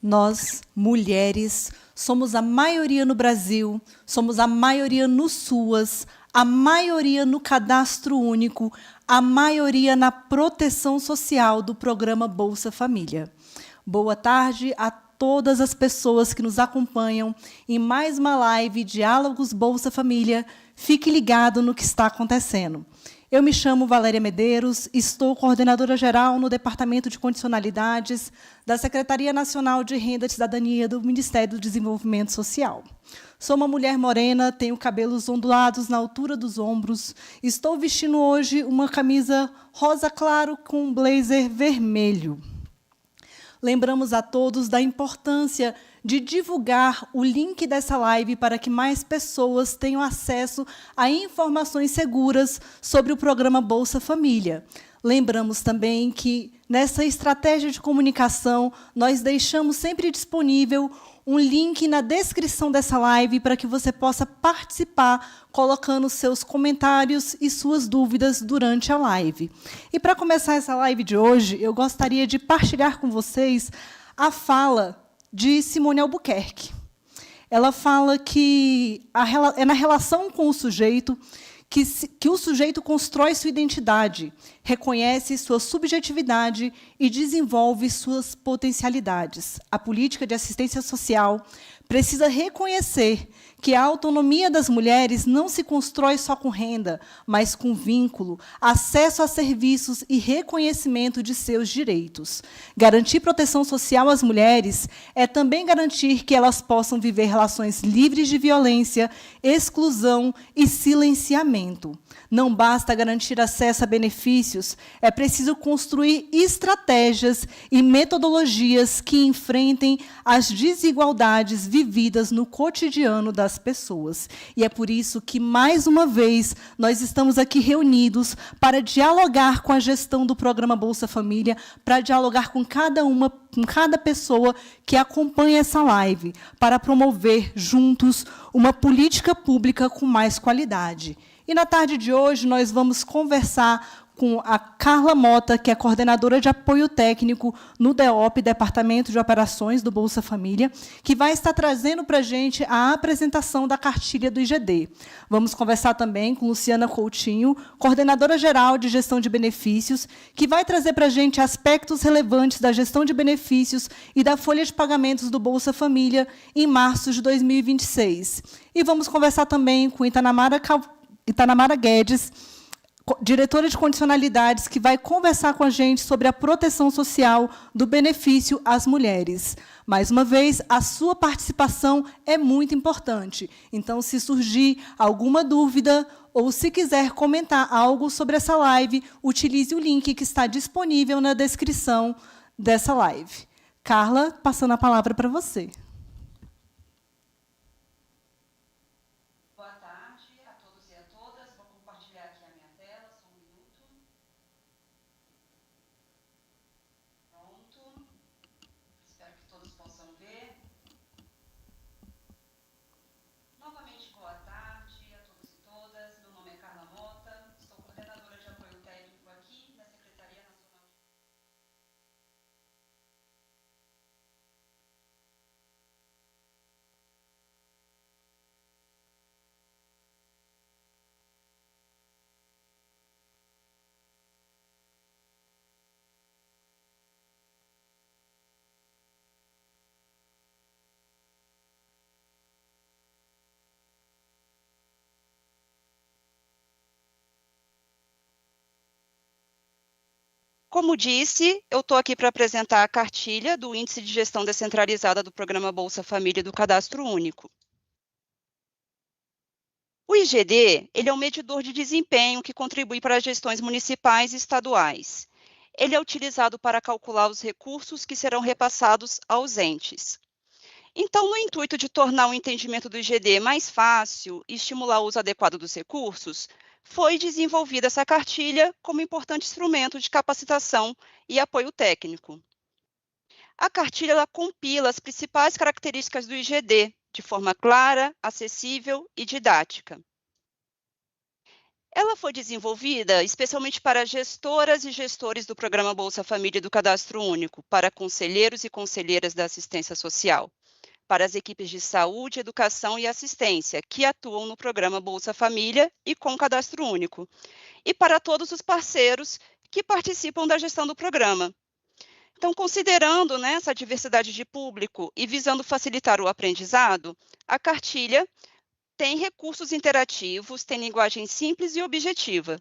Nós, mulheres, somos a maioria no Brasil, somos a maioria no SUAS, a maioria no Cadastro Único, a maioria na proteção social do programa Bolsa Família. Boa tarde a todas as pessoas que nos acompanham em mais uma live Diálogos Bolsa Família. Fique ligado no que está acontecendo. Eu me chamo Valéria Medeiros, estou coordenadora geral no Departamento de Condicionalidades da Secretaria Nacional de Renda e Cidadania do Ministério do Desenvolvimento Social. Sou uma mulher morena, tenho cabelos ondulados na altura dos ombros, estou vestindo hoje uma camisa rosa claro com um blazer vermelho. Lembramos a todos da importância de divulgar o link dessa live para que mais pessoas tenham acesso a informações seguras sobre o programa Bolsa Família. Lembramos também que, nessa estratégia de comunicação, nós deixamos sempre disponível um link na descrição dessa live para que você possa participar, colocando seus comentários e suas dúvidas durante a live. E, para começar essa live de hoje, eu gostaria de partilhar com vocês a fala de Simone Albuquerque. Ela fala que é na relação com o sujeito que o sujeito constrói sua identidade, reconhece sua subjetividade e desenvolve suas potencialidades. A política de assistência social precisa reconhecer que a autonomia das mulheres não se constrói só com renda, mas com vínculo, acesso a serviços e reconhecimento de seus direitos. Garantir proteção social às mulheres é também garantir que elas possam viver relações livres de violência, exclusão e silenciamento. Não basta garantir acesso a benefícios, é preciso construir estratégias e metodologias que enfrentem as desigualdades vividas no cotidiano das pessoas. E é por isso que, mais uma vez, nós estamos aqui reunidos para dialogar com a gestão do programa Bolsa Família, para dialogar com cada pessoa que acompanha essa live, para promover juntos uma política pública com mais qualidade. E, na tarde de hoje, nós vamos conversar com a Carla Mota, que é coordenadora de apoio técnico no DEOP, Departamento de Operações do Bolsa Família, que vai estar trazendo para a gente a apresentação da cartilha do IGD. Vamos conversar também com Luciana Coutinho, coordenadora geral de gestão de benefícios, que vai trazer para a gente aspectos relevantes da gestão de benefícios e da folha de pagamentos do Bolsa Família em março de 2026. E vamos conversar também com Itanamara Guedes, diretora de condicionalidades, que vai conversar com a gente sobre a proteção social do benefício às mulheres. Mais uma vez, a sua participação é muito importante. Então, se surgir alguma dúvida ou se quiser comentar algo sobre essa live, utilize o link que está disponível na descrição dessa live. Carla, passando a palavra para você. Como disse, eu estou aqui para apresentar a cartilha do Índice de Gestão Descentralizada do Programa Bolsa Família do Cadastro Único. O IGD ele é um medidor de desempenho que contribui para as gestões municipais e estaduais. Ele é utilizado para calcular os recursos que serão repassados aos entes. Então, no intuito de tornar o entendimento do IGD mais fácil e estimular o uso adequado dos recursos, foi desenvolvida essa cartilha como importante instrumento de capacitação e apoio técnico. A cartilha ela compila as principais características do IGD, de forma clara, acessível e didática. Ela foi desenvolvida especialmente para gestoras e gestores do programa Bolsa Família do Cadastro Único, para conselheiros e conselheiras da assistência social, para as equipes de saúde, educação e assistência, que atuam no programa Bolsa Família e com Cadastro Único, e para todos os parceiros que participam da gestão do programa. Então, considerando, né, essa diversidade de público e visando facilitar o aprendizado, a cartilha tem recursos interativos, tem linguagem simples e objetiva.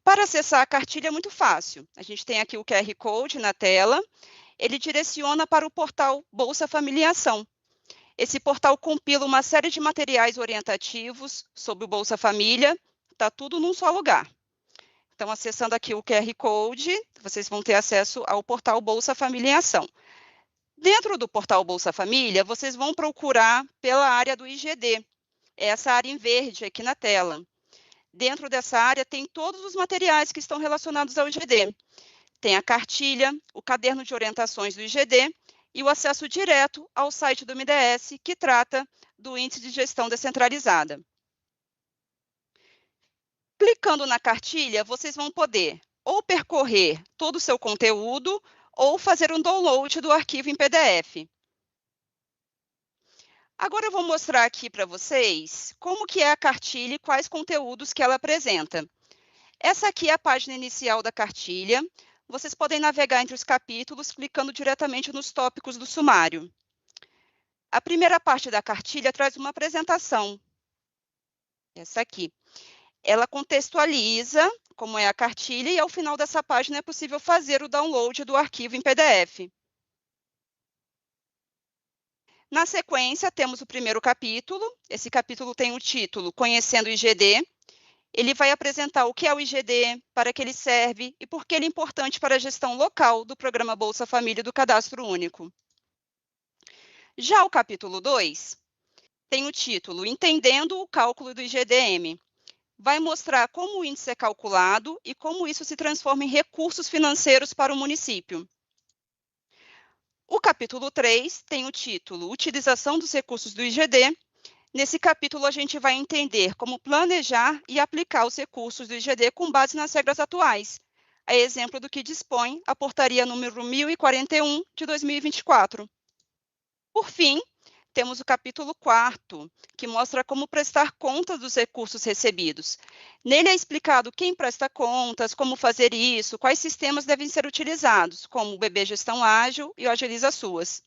Para acessar a cartilha é muito fácil. A gente tem aqui o QR Code na tela, ele direciona para o portal Bolsa Família em Ação. Esse portal compila uma série de materiais orientativos sobre o Bolsa Família, está tudo num só lugar. Então, acessando aqui o QR Code, vocês vão ter acesso ao portal Bolsa Família em Ação. Dentro do portal Bolsa Família, vocês vão procurar pela área do IGD, essa área em verde aqui na tela. Dentro dessa área tem todos os materiais que estão relacionados ao IGD. Tem a cartilha, o caderno de orientações do IGD e o acesso direto ao site do MDS, que trata do Índice de Gestão Descentralizada. Clicando na cartilha, vocês vão poder ou percorrer todo o seu conteúdo ou fazer um download do arquivo em PDF. Agora eu vou mostrar aqui para vocês como que é a cartilha e quais conteúdos que ela apresenta. Essa aqui é a página inicial da cartilha. Vocês podem navegar entre os capítulos clicando diretamente nos tópicos do sumário. A primeira parte da cartilha traz uma apresentação. Essa aqui. Ela contextualiza como é a cartilha e, ao final dessa página, é possível fazer o download do arquivo em PDF. Na sequência, temos o primeiro capítulo. Esse capítulo tem o título Conhecendo o IGD. Ele vai apresentar o que é o IGD, para que ele serve e por que ele é importante para a gestão local do programa Bolsa Família do Cadastro Único. Já o capítulo 2 tem o título Entendendo o cálculo do IGDM. Vai mostrar como o índice é calculado e como isso se transforma em recursos financeiros para o município. O capítulo 3 tem o título Utilização dos recursos do IGD. Nesse capítulo, a gente vai entender como planejar e aplicar os recursos do IGD com base nas regras atuais, a exemplo do que dispõe a Portaria número 1041 de 2024. Por fim, temos o capítulo 4º, que mostra como prestar contas dos recursos recebidos. Nele é explicado quem presta contas, como fazer isso, quais sistemas devem ser utilizados, como o BB Gestão Ágil e o Agiliza Suas.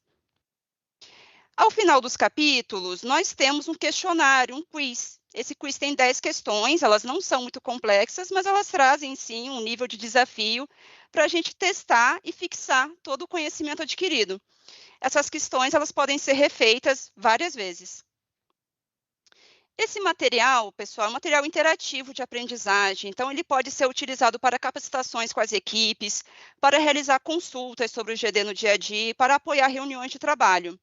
Ao final dos capítulos, nós temos um questionário, um quiz. Esse quiz tem 10 questões, elas não são muito complexas, mas elas trazem, sim, um nível de desafio para a gente testar e fixar todo o conhecimento adquirido. Essas questões elas podem ser refeitas várias vezes. Esse material, pessoal, é um material interativo de aprendizagem, então ele pode ser utilizado para capacitações com as equipes, para realizar consultas sobre o IGD no dia a dia, para apoiar reuniões de trabalho.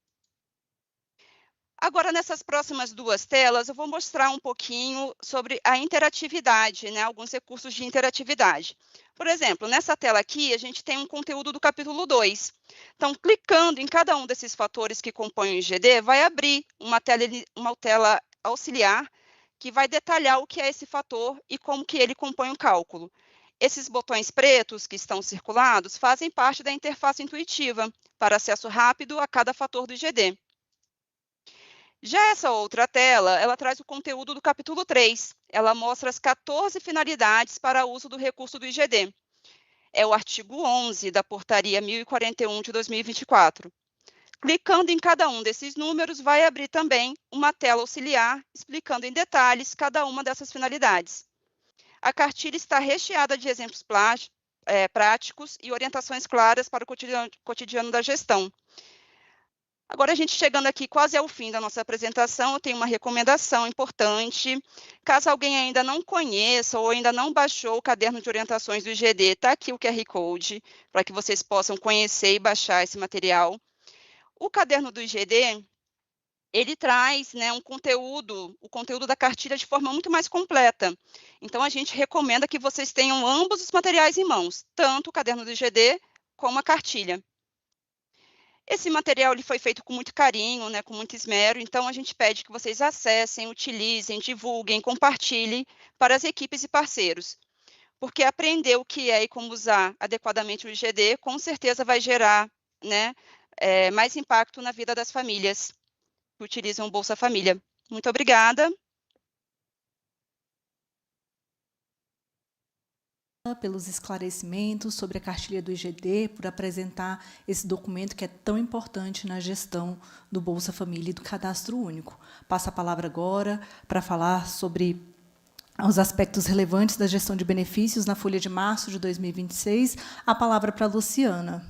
Agora, nessas próximas 2 telas, eu vou mostrar um pouquinho sobre a interatividade, né? Alguns recursos de interatividade. Por exemplo, nessa tela aqui, a gente tem um conteúdo do capítulo 2. Então, clicando em cada um desses fatores que compõem o IGD, vai abrir uma tela auxiliar que vai detalhar o que é esse fator e como que ele compõe o cálculo. Esses botões pretos que estão circulados fazem parte da interface intuitiva para acesso rápido a cada fator do IGD. Já essa outra tela, ela traz o conteúdo do capítulo 3. Ela mostra as 14 finalidades para uso do recurso do IGD. É o artigo 11 da Portaria 1041 de 2024. Clicando em cada um desses números, vai abrir também uma tela auxiliar explicando em detalhes cada uma dessas finalidades. A cartilha está recheada de exemplos práticos e orientações claras para o cotidiano da gestão. Agora, a gente chegando aqui quase ao fim da nossa apresentação, eu tenho uma recomendação importante. Caso alguém ainda não conheça ou ainda não baixou o caderno de orientações do IGD, está aqui o QR Code, para que vocês possam conhecer e baixar esse material. O caderno do IGD, ele traz, né, o conteúdo da cartilha de forma muito mais completa. Então, a gente recomenda que vocês tenham ambos os materiais em mãos, tanto o caderno do IGD como a cartilha. Esse material ele foi feito com muito carinho, né, com muito esmero, então a gente pede que vocês acessem, utilizem, divulguem, compartilhem para as equipes e parceiros, porque aprender o que é e como usar adequadamente o IGD, com certeza vai gerar, né, mais impacto na vida das famílias que utilizam o Bolsa Família. Muito obrigada. Pelos esclarecimentos sobre a cartilha do IGD, por apresentar esse documento que é tão importante na gestão do Bolsa Família e do Cadastro Único. Passo a palavra agora para falar sobre os aspectos relevantes da gestão de benefícios na folha de março de 2026. A palavra para a Luciana.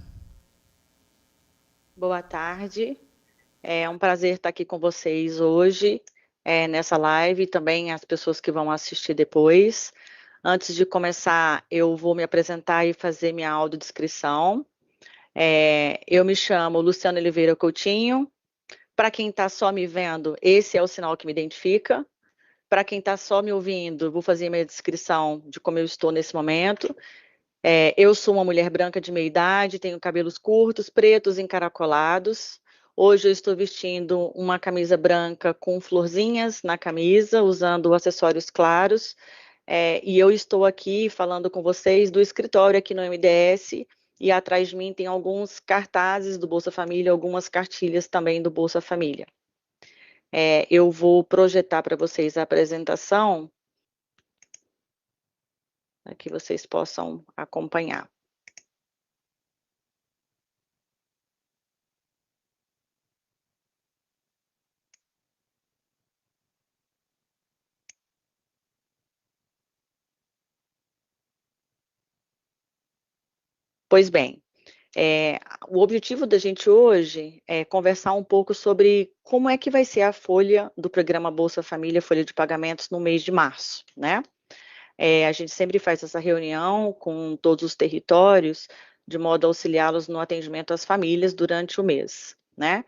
Boa tarde. É um prazer estar aqui com vocês hoje, nessa live, e também as pessoas que vão assistir depois. Antes de começar, eu vou me apresentar e fazer minha audiodescrição. Eu me chamo Luciana Oliveira Coutinho. Para quem está só me vendo, esse é o sinal que me identifica. Para quem está só me ouvindo, vou fazer minha descrição de como eu estou nesse momento. Eu sou uma mulher branca de meia idade, tenho cabelos curtos, pretos, encaracolados. Hoje eu estou vestindo uma camisa branca com florzinhas na camisa, usando acessórios claros. E eu estou aqui falando com vocês do escritório aqui no MDS, e atrás de mim tem alguns cartazes do Bolsa Família, algumas cartilhas também do Bolsa Família. Eu vou projetar para vocês a apresentação, para que vocês possam acompanhar. Pois bem, o objetivo da gente hoje é conversar um pouco sobre como é que vai ser a folha do programa Bolsa Família, folha de pagamentos no mês de março, né? A gente sempre faz essa reunião com todos os territórios, de modo a auxiliá-los no atendimento às famílias durante o mês, né?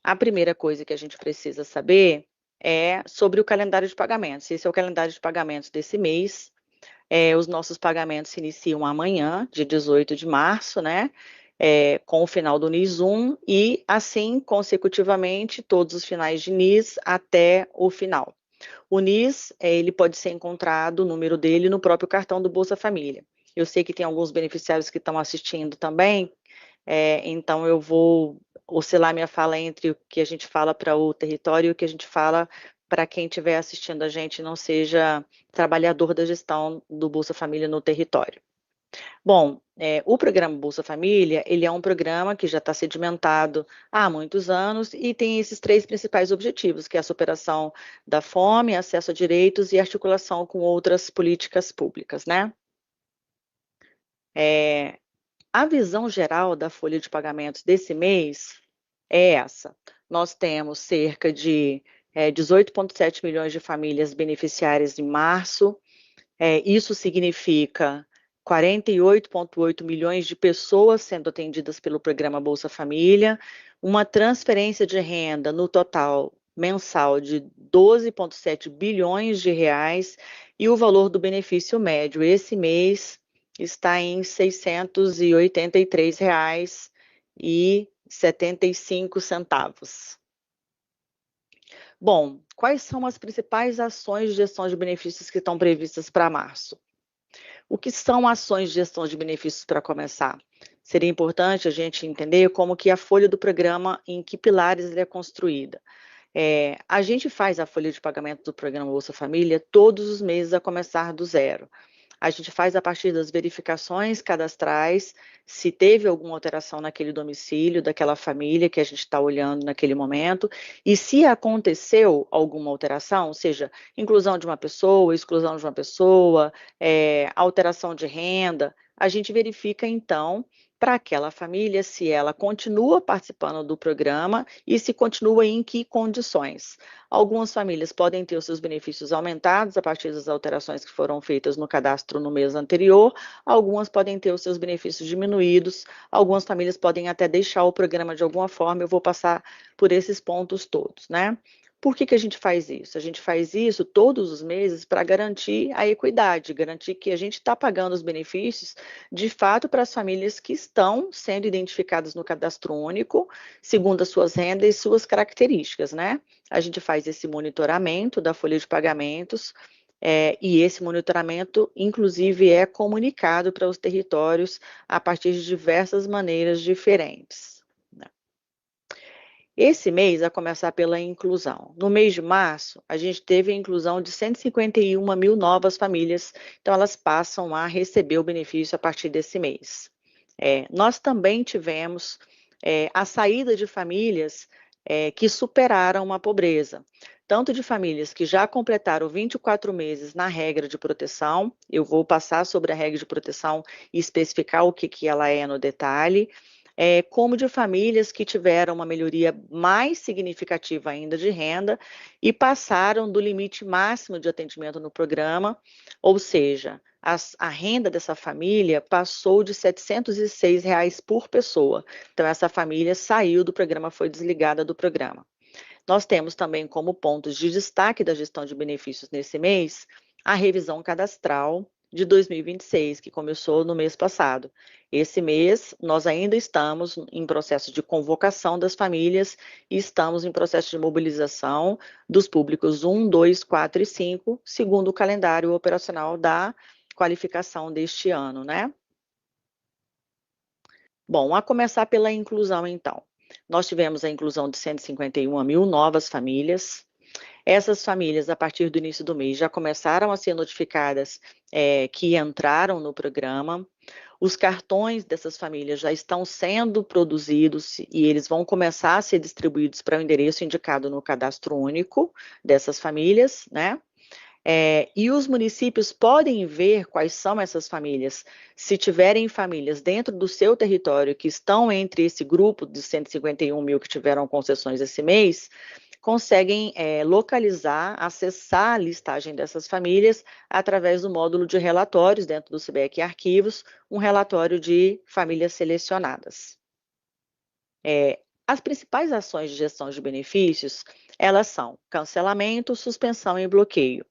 A primeira coisa que a gente precisa saber é sobre o calendário de pagamentos. Esse é o calendário de pagamentos desse mês. Os nossos pagamentos se iniciam amanhã, dia 18 de março, né? Com o final do NIS 1 e, assim, consecutivamente, todos os finais de NIS até o final. O NIS, ele pode ser encontrado, o número dele, no próprio cartão do Bolsa Família. Eu sei que tem alguns beneficiários que estão assistindo também, então eu vou oscilar minha fala entre o que a gente fala para o território e o que a gente fala para quem estiver assistindo a gente não seja trabalhador da gestão do Bolsa Família no território. Bom, o programa Bolsa Família, ele é um programa que já está sedimentado há muitos anos e tem esses 3 principais objetivos, que é a superação da fome, acesso a direitos e articulação com outras políticas públicas, né? A visão geral da folha de pagamentos desse mês é essa. Nós temos cerca de 18,7 milhões de famílias beneficiárias em março. Isso significa 48,8 milhões de pessoas sendo atendidas pelo programa Bolsa Família, uma transferência de renda no total mensal de 12,7 bilhões de reais, e o valor do benefício médio esse mês está em R$ 683,75. Bom, quais são as principais ações de gestão de benefícios que estão previstas para março? O que são ações de gestão de benefícios para começar? Seria importante a gente entender como que a folha do programa, em que pilares ele é construída. A gente faz a folha de pagamento do programa Bolsa Família todos os meses a começar do zero. A gente faz a partir das verificações cadastrais, se teve alguma alteração naquele domicílio, daquela família que a gente está olhando naquele momento, e se aconteceu alguma alteração, seja inclusão de uma pessoa, exclusão de uma pessoa, alteração de renda, a gente verifica então para aquela família se ela continua participando do programa e se continua em que condições. Algumas famílias podem ter os seus benefícios aumentados a partir das alterações que foram feitas no cadastro no mês anterior, algumas podem ter os seus benefícios diminuídos, algumas famílias podem até deixar o programa de alguma forma. Eu vou passar por esses pontos todos, né? Por que a gente faz isso? A gente faz isso todos os meses para garantir a equidade, garantir que a gente está pagando os benefícios, de fato, para as famílias que estão sendo identificadas no cadastro único, segundo as suas rendas e suas características, né? A gente faz esse monitoramento da folha de pagamentos, e esse monitoramento, inclusive, é comunicado para os territórios a partir de diversas maneiras diferentes. Esse mês, a começar pela inclusão. No mês de março, a gente teve a inclusão de 151 mil novas famílias, então elas passam a receber o benefício a partir desse mês. Nós também tivemos a saída de famílias que superaram a pobreza, tanto de famílias que já completaram 24 meses na regra de proteção, eu vou passar sobre a regra de proteção e especificar o que ela é no detalhe, como de famílias que tiveram uma melhoria mais significativa ainda de renda e passaram do limite máximo de atendimento no programa, ou seja, a renda dessa família passou de R$ 706 por pessoa. Então, essa família saiu do programa, foi desligada do programa. Nós temos também como pontos de destaque da gestão de benefícios nesse mês a revisão cadastral de 2026, que começou no mês passado. Esse mês, nós ainda estamos em processo de convocação das famílias e estamos em processo de mobilização dos públicos 1, 2, 4 e 5, segundo o calendário operacional da qualificação deste ano, né? Bom, a começar pela inclusão, então. Nós tivemos a inclusão de 151 mil novas famílias. Essas famílias, a partir do início do mês, já começaram a ser notificadas que entraram no programa. Os cartões dessas famílias já estão sendo produzidos e eles vão começar a ser distribuídos para o endereço indicado no cadastro único dessas famílias, né? E os municípios podem ver quais são essas famílias. Se tiverem famílias dentro do seu território que estão entre esse grupo de 151 mil que tiveram concessões esse mês, conseguem localizar, acessar a listagem dessas famílias através do módulo de relatórios dentro do CBEC Arquivos, um relatório de famílias selecionadas. As principais ações de gestão de benefícios, elas são cancelamento, suspensão e bloqueio.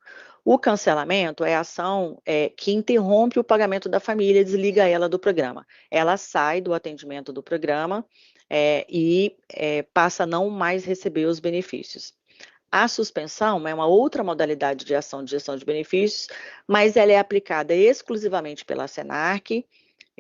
O cancelamento é a ação que interrompe o pagamento da família e desliga ela do programa. Ela sai do atendimento do programa e passa a não mais receber os benefícios. A suspensão é uma outra modalidade de ação de gestão de benefícios, mas ela é aplicada exclusivamente pela Senarc,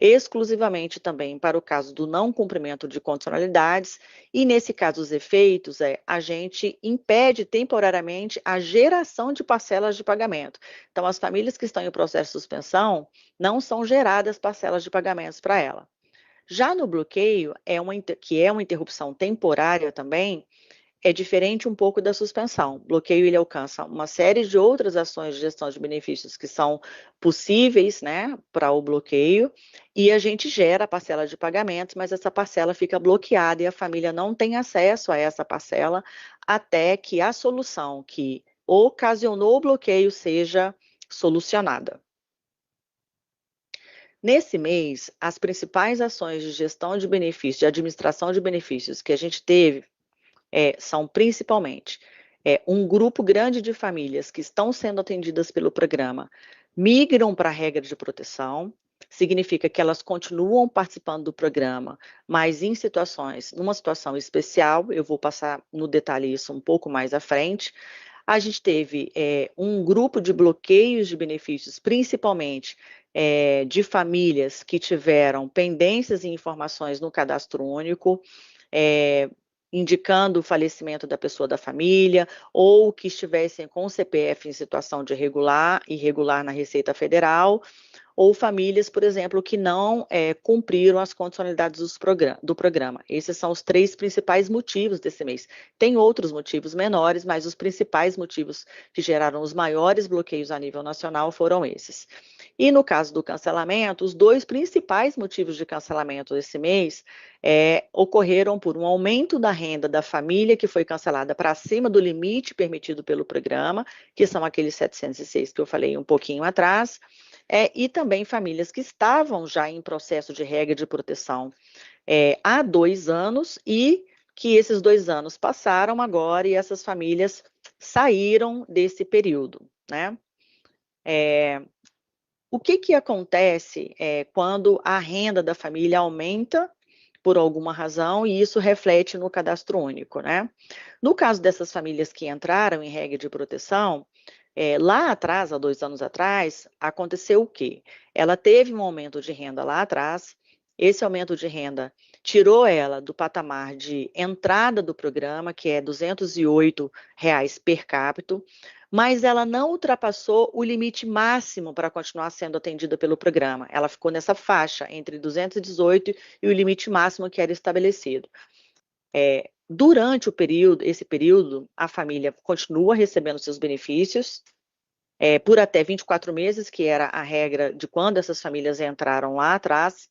exclusivamente também para o caso do não cumprimento de condicionalidades, e nesse caso os efeitos a gente impede temporariamente a geração de parcelas de pagamento. Então, as famílias que estão em processo de suspensão, não são geradas parcelas de pagamentos para ela. Já no bloqueio, que é uma interrupção temporária também, é diferente um pouco da suspensão. O bloqueio ele alcança uma série de outras ações de gestão de benefícios que são possíveis, né, para o bloqueio, e a gente gera a parcela de pagamentos, mas essa parcela fica bloqueada e a família não tem acesso a essa parcela até que a solução que ocasionou o bloqueio seja solucionada. Nesse mês, as principais ações de gestão de benefícios, de administração de benefícios que a gente teve são principalmente um grupo grande de famílias que estão sendo atendidas pelo programa migram para a regra de proteção, significa que elas continuam participando do programa, mas numa situação especial, eu vou passar no detalhe isso um pouco mais à frente. A gente teve um grupo de bloqueios de benefícios, principalmente de famílias que tiveram pendências e informações no cadastro único, indicando o falecimento da pessoa da família, ou que estivessem com o CPF em situação de irregular na Receita Federal, ou famílias, por exemplo, que não cumpriram as condicionalidades do programa. Esses são os 3 principais motivos desse mês. Tem outros motivos menores, mas os principais motivos que geraram os maiores bloqueios a nível nacional foram esses. E no caso do cancelamento, os 2 principais motivos de cancelamento desse mês ocorreram por um aumento da renda da família que foi cancelada para acima do limite permitido pelo programa, que são aqueles 706 que eu falei um pouquinho atrás, e também famílias que estavam já em processo de regra de proteção há 2 anos e que esses 2 anos passaram agora e essas famílias saíram desse período, né? O que acontece quando a renda da família aumenta por alguma razão e isso reflete no cadastro único, né? No caso dessas famílias que entraram em regra de proteção, lá atrás, há 2 anos atrás, aconteceu o quê? Ela teve um aumento de renda lá atrás, esse aumento de renda tirou ela do patamar de entrada do programa, que é R$ 208 per capita, mas ela não ultrapassou o limite máximo para continuar sendo atendida pelo programa. Ela ficou nessa faixa entre 218 e o limite máximo que era estabelecido. Durante esse período, a família continua recebendo seus benefícios por até 24 meses, que era a regra de quando essas famílias entraram lá atrás,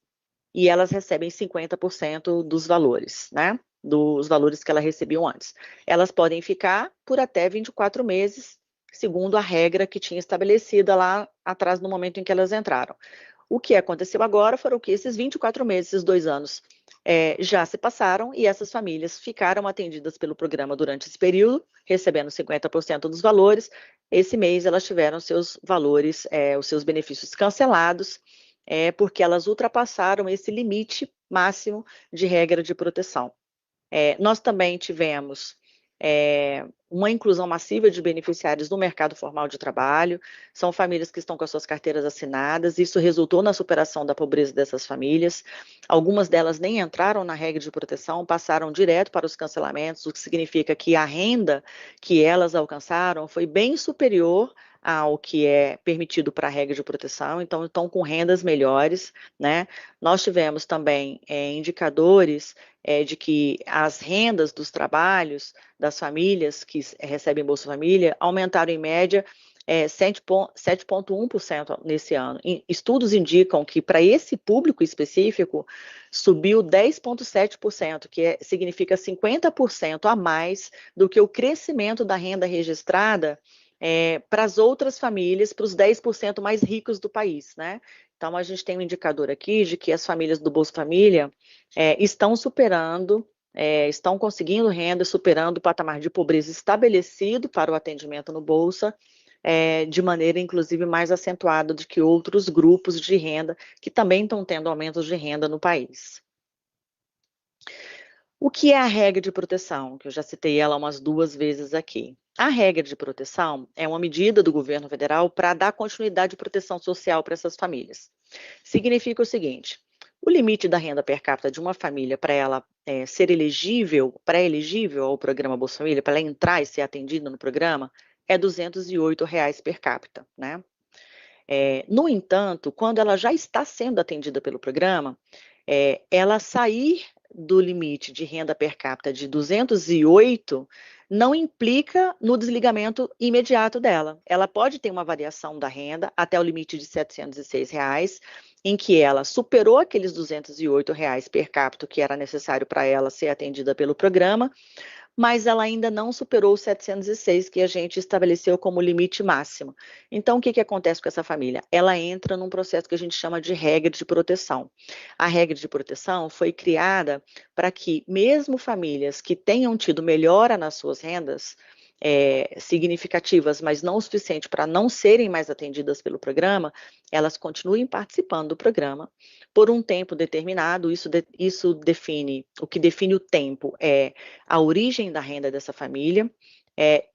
e elas recebem 50% dos valores, né? Dos valores que elas recebiam antes. Elas podem ficar por até 24 meses, segundo a regra que tinha estabelecida lá atrás no momento em que elas entraram. O que aconteceu agora foram que esses 24 meses, esses 2 anos, já se passaram e essas famílias ficaram atendidas pelo programa durante esse período, recebendo 50% dos valores. Esse mês elas tiveram seus valores, os seus benefícios cancelados, porque elas ultrapassaram esse limite máximo de regra de proteção. Nós também tivemos uma inclusão massiva de beneficiários no mercado formal de trabalho, são famílias que estão com as suas carteiras assinadas, isso resultou na superação da pobreza dessas famílias, algumas delas nem entraram na regra de proteção, passaram direto para os cancelamentos, o que significa que a renda que elas alcançaram foi bem superior ao que é permitido para a regra de proteção, então estão com rendas melhores, né? Nós tivemos também indicadores de que as rendas dos trabalhos das famílias que recebem Bolsa Família aumentaram em média 7,1% nesse ano. Estudos indicam que para esse público específico subiu 10,7%, que significa 50% a mais do que o crescimento da renda registrada para as outras famílias, para os 10% mais ricos do país, né? Então, a gente tem um indicador aqui de que as famílias do Bolsa Família estão superando, estão conseguindo renda, superando o patamar de pobreza estabelecido para o atendimento no Bolsa, de maneira, inclusive, mais acentuada do que outros grupos de renda que também estão tendo aumentos de renda no país. O que é a regra de proteção? Que eu já citei ela umas 2 vezes aqui. A regra de proteção é uma medida do governo federal para dar continuidade de proteção social para essas famílias. Significa o seguinte: o limite da renda per capita de uma família para ela ser pré-elegível ao programa Bolsa Família, para ela entrar e ser atendida no programa, é R$ 208 per capita, né? No entanto, quando ela já está sendo atendida pelo programa, ela sair do limite de renda per capita de 208 não implica no desligamento imediato dela. Ela pode ter uma variação da renda até o limite de R$ 706, em que ela superou aqueles R$ 208 per capita que era necessário para ela ser atendida pelo programa, mas ela ainda não superou os 706 que a gente estabeleceu como limite máximo. Então, o que acontece com essa família? Ela entra num processo que a gente chama de regra de proteção. A regra de proteção foi criada para que, mesmo famílias que tenham tido melhora nas suas rendas, significativas, mas não o suficiente para não serem mais atendidas pelo programa, elas continuem participando do programa por um tempo determinado. Isso define, o que define o tempo é a origem da renda dessa família,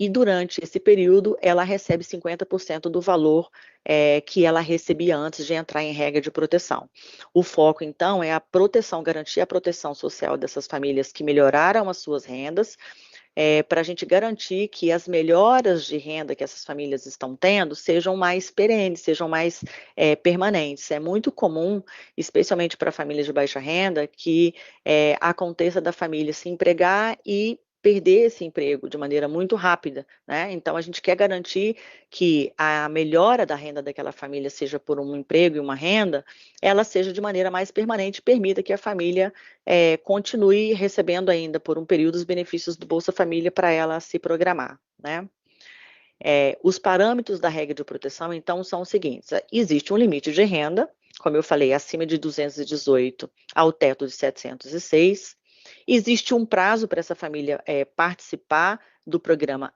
e durante esse período ela recebe 50% do valor que ela recebia antes de entrar em regra de proteção. O foco, então, é a proteção, garantir a proteção social dessas famílias que melhoraram as suas rendas, para a gente garantir que as melhoras de renda que essas famílias estão tendo sejam mais perenes, sejam mais permanentes. É muito comum, especialmente para famílias de baixa renda, que aconteça da família se empregar e perder esse emprego de maneira muito rápida, né? Então, a gente quer garantir que a melhora da renda daquela família, seja por um emprego e uma renda, ela seja de maneira mais permanente, permita que a família continue recebendo ainda por um período os benefícios do Bolsa Família para ela se programar, né? Os parâmetros da regra de proteção, então, são os seguintes: existe um limite de renda, como eu falei, acima de 218 ao teto de 706, Existe um prazo para essa família participar do programa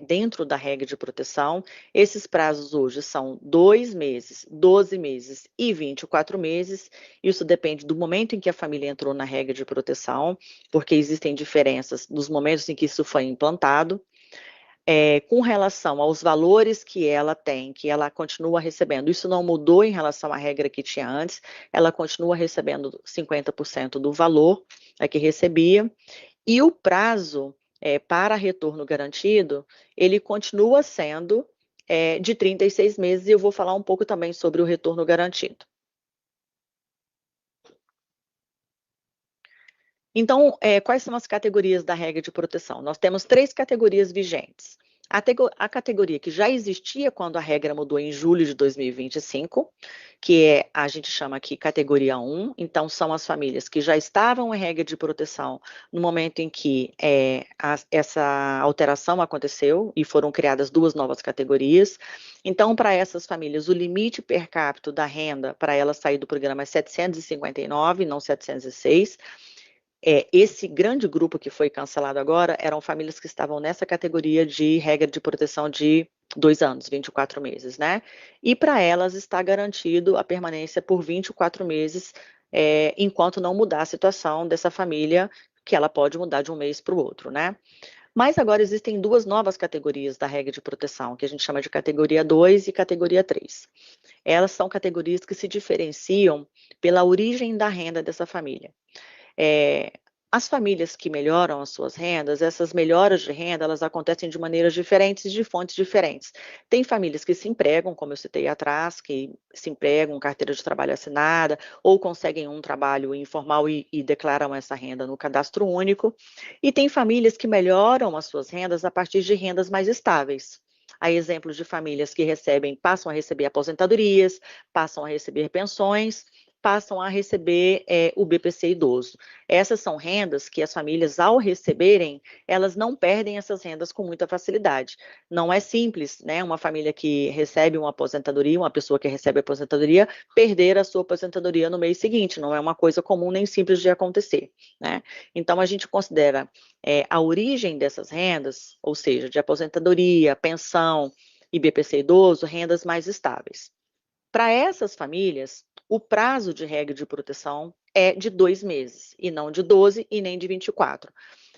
dentro da regra de proteção. Esses prazos hoje são 2 meses, 12 meses e 24 meses. Isso depende do momento em que a família entrou na regra de proteção, porque existem diferenças nos momentos em que isso foi implantado. Com relação aos valores que ela tem, que ela continua recebendo, isso não mudou em relação à regra que tinha antes, ela continua recebendo 50% do valor que recebia, e o prazo para retorno garantido, ele continua sendo de 36 meses, e eu vou falar um pouco também sobre o retorno garantido. Então, quais são as categorias da regra de proteção? Nós temos 3 categorias vigentes. A categoria que já existia quando a regra mudou em julho de 2025, que a gente chama aqui categoria 1, então são as famílias que já estavam em regra de proteção no momento em que essa alteração aconteceu e foram criadas 2 novas categorias. Então, para essas famílias, o limite per capita da renda para ela sair do programa é 759, não 706. Esse grande grupo que foi cancelado agora eram famílias que estavam nessa categoria de regra de proteção de 2 anos, 24 meses, né? E para elas está garantido a permanência por 24 meses, enquanto não mudar a situação dessa família, que ela pode mudar de um mês para o outro, né? Mas agora existem 2 novas categorias da regra de proteção, que a gente chama de categoria 2 e categoria 3. Elas são categorias que se diferenciam pela origem da renda dessa família. As famílias que melhoram as suas rendas, essas melhoras de renda, elas acontecem de maneiras diferentes e de fontes diferentes. Tem famílias que se empregam, como eu citei atrás, que se empregam, carteira de trabalho assinada, ou conseguem um trabalho informal e declaram essa renda no cadastro único. E tem famílias que melhoram as suas rendas a partir de rendas mais estáveis. Há exemplos de famílias que passam a receber aposentadorias, passam a receber pensões, passam a receber o BPC idoso. Essas são rendas que as famílias, ao receberem, elas não perdem essas rendas com muita facilidade. Não é simples, né? Uma família que recebe uma aposentadoria, uma pessoa que recebe aposentadoria, perder a sua aposentadoria no mês seguinte. Não é uma coisa comum nem simples de acontecer, né? Então, a gente considera a origem dessas rendas, ou seja, de aposentadoria, pensão e BPC idoso, rendas mais estáveis. Para essas famílias, o prazo de regra de proteção é de 2 meses, e não de 12 e nem de 24.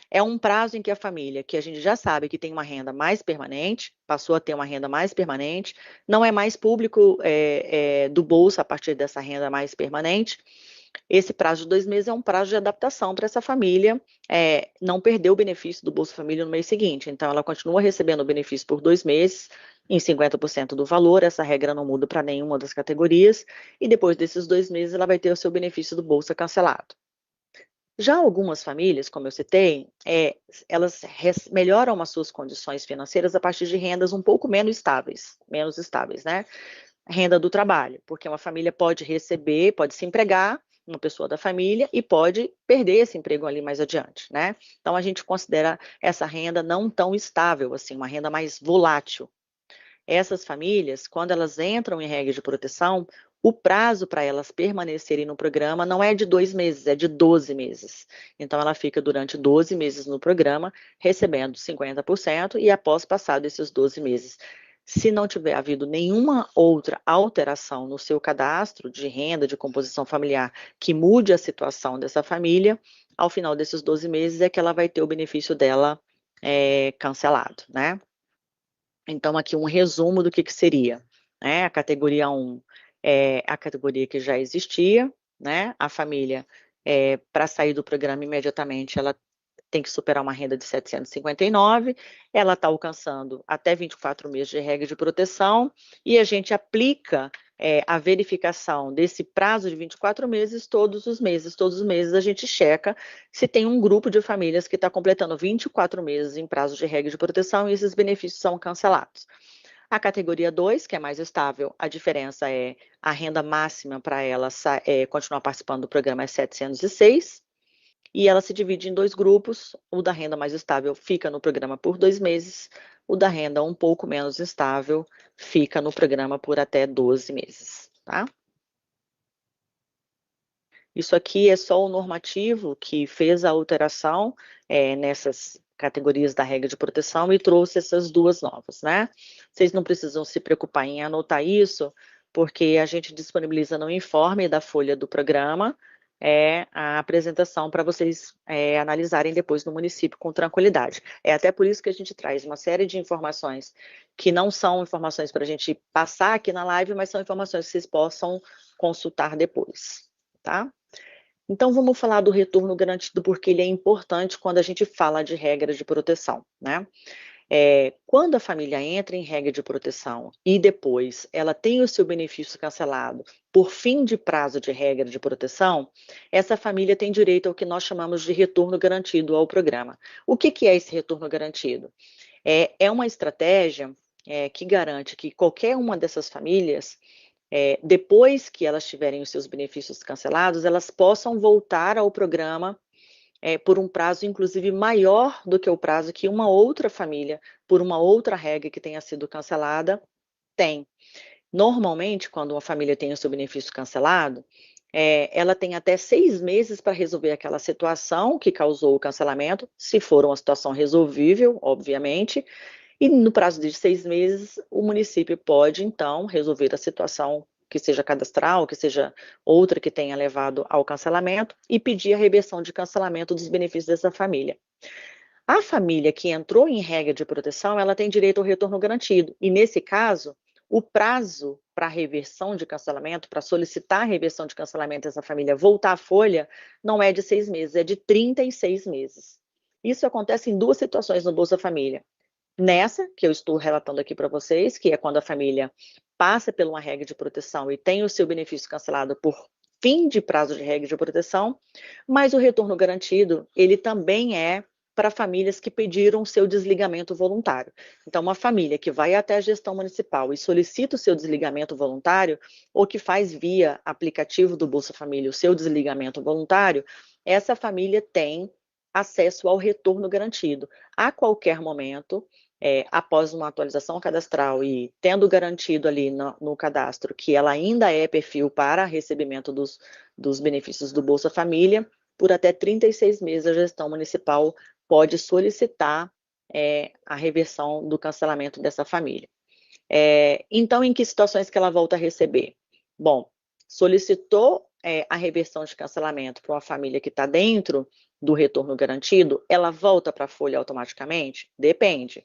É um prazo em que a família, que a gente já sabe que tem uma renda mais permanente, passou a ter uma renda mais permanente, não é mais público do bolso a partir dessa renda mais permanente. Esse prazo de 2 meses é um prazo de adaptação para essa família não perder o benefício do Bolsa Família no mês seguinte. Então, ela continua recebendo o benefício por 2 meses, em 50% do valor, essa regra não muda para nenhuma das categorias, e depois desses 2 meses ela vai ter o seu benefício do Bolsa cancelado. Já algumas famílias, como eu citei, elas melhoram as suas condições financeiras a partir de rendas um pouco menos estáveis, né? Renda do trabalho, porque uma família pode receber, pode se empregar, uma pessoa da família, e pode perder esse emprego ali mais adiante, né? Então, a gente considera essa renda não tão estável, assim, uma renda mais volátil. Essas famílias, quando elas entram em regra de proteção, o prazo para elas permanecerem no programa não é de 2 meses, é de 12 meses. Então, ela fica durante 12 meses no programa, recebendo 50%, e após passado esses 12 meses, se não tiver havido nenhuma outra alteração no seu cadastro de renda, de composição familiar, que mude a situação dessa família, ao final desses 12 meses é que ela vai ter o benefício dela cancelado, né? Então, aqui um resumo do que seria, né? A categoria 1 é a categoria que já existia, né? A família, para sair do programa imediatamente, ela tem que superar uma renda de 759, ela está alcançando até 24 meses de regra de proteção, e a gente aplica a verificação desse prazo de 24 meses todos os meses a gente checa se tem um grupo de famílias que está completando 24 meses em prazo de regra de proteção e esses benefícios são cancelados. A categoria 2, que é mais estável, a diferença é a renda máxima para ela continuar participando do programa é 706, e ela se divide em 2 grupos. O da renda mais estável fica no programa por 2 meses, o da renda um pouco menos estável fica no programa por até 12 meses, tá? Isso aqui é só o normativo que fez a alteração nessas categorias da regra de proteção e trouxe essas duas novas, né? Vocês não precisam se preocupar em anotar isso, porque a gente disponibiliza no informe da folha do programa a apresentação para vocês analisarem depois no município com tranquilidade. É até por isso que a gente traz uma série de informações que não são informações para a gente passar aqui na live, mas são informações que vocês possam consultar depois, tá? Então, vamos falar do retorno garantido, porque ele é importante quando a gente fala de regra de proteção, né? Quando a família entra em regra de proteção e depois ela tem o seu benefício cancelado por fim de prazo de regra de proteção, essa família tem direito ao que nós chamamos de retorno garantido ao programa. O que é esse retorno garantido? É uma estratégia que garante que qualquer uma dessas famílias depois que elas tiverem os seus benefícios cancelados, elas possam voltar ao programa por um prazo, inclusive, maior do que o prazo que uma outra família, por uma outra regra que tenha sido cancelada, tem. Normalmente, quando uma família tem o seu benefício cancelado, ela tem até 6 meses para resolver aquela situação que causou o cancelamento, se for uma situação resolvível, obviamente, e no prazo de 6 meses, o município pode, então, resolver a situação que seja cadastral, que seja outra que tenha levado ao cancelamento, e pedir a reversão de cancelamento dos benefícios dessa família. A família que entrou em regra de proteção, ela tem direito ao retorno garantido, e nesse caso, o prazo para reversão de cancelamento, para solicitar a reversão de cancelamento dessa família voltar à folha, não é de 6 meses, é de 36 meses. Isso acontece em duas situações no Bolsa Família. Nessa, que eu estou relatando aqui para vocês, que é quando a família passa por uma regra de proteção e tem o seu benefício cancelado por fim de prazo de regra de proteção, mas o retorno garantido, ele também é para famílias que pediram o seu desligamento voluntário. Então, uma família que vai até a gestão municipal e solicita o seu desligamento voluntário, ou que faz via aplicativo do Bolsa Família o seu desligamento voluntário, essa família tem acesso ao retorno garantido. A qualquer momento, após uma atualização cadastral e tendo garantido ali no cadastro que ela ainda é perfil para recebimento dos benefícios do Bolsa Família, por até 36 meses a gestão municipal pode solicitar a reversão do cancelamento dessa família. Então, em que situações que ela volta a receber? Bom, solicitou a reversão de cancelamento para uma família que está dentro do retorno garantido, ela volta para a folha automaticamente? Depende.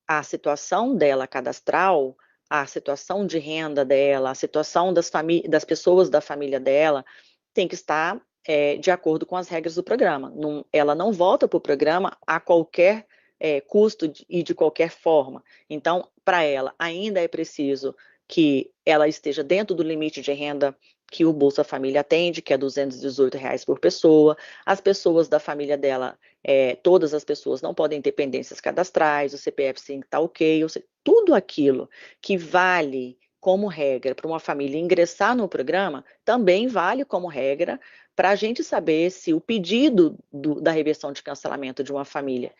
A situação dela cadastral, a situação de renda dela, a situação das pessoas da família dela, tem que estar de acordo com as regras do programa. Ela não volta para o programa a qualquer custo e de qualquer forma. Então, para ela, ainda é preciso que ela esteja dentro do limite de renda que o Bolsa Família atende, que é R$ 218 por pessoa. As pessoas da família dela, todas as pessoas não podem ter pendências cadastrais, o CPF sim está ok, ou seja, tudo aquilo que vale como regra para uma família ingressar no programa, também vale como regra para a gente saber se o pedido da reversão de cancelamento de uma família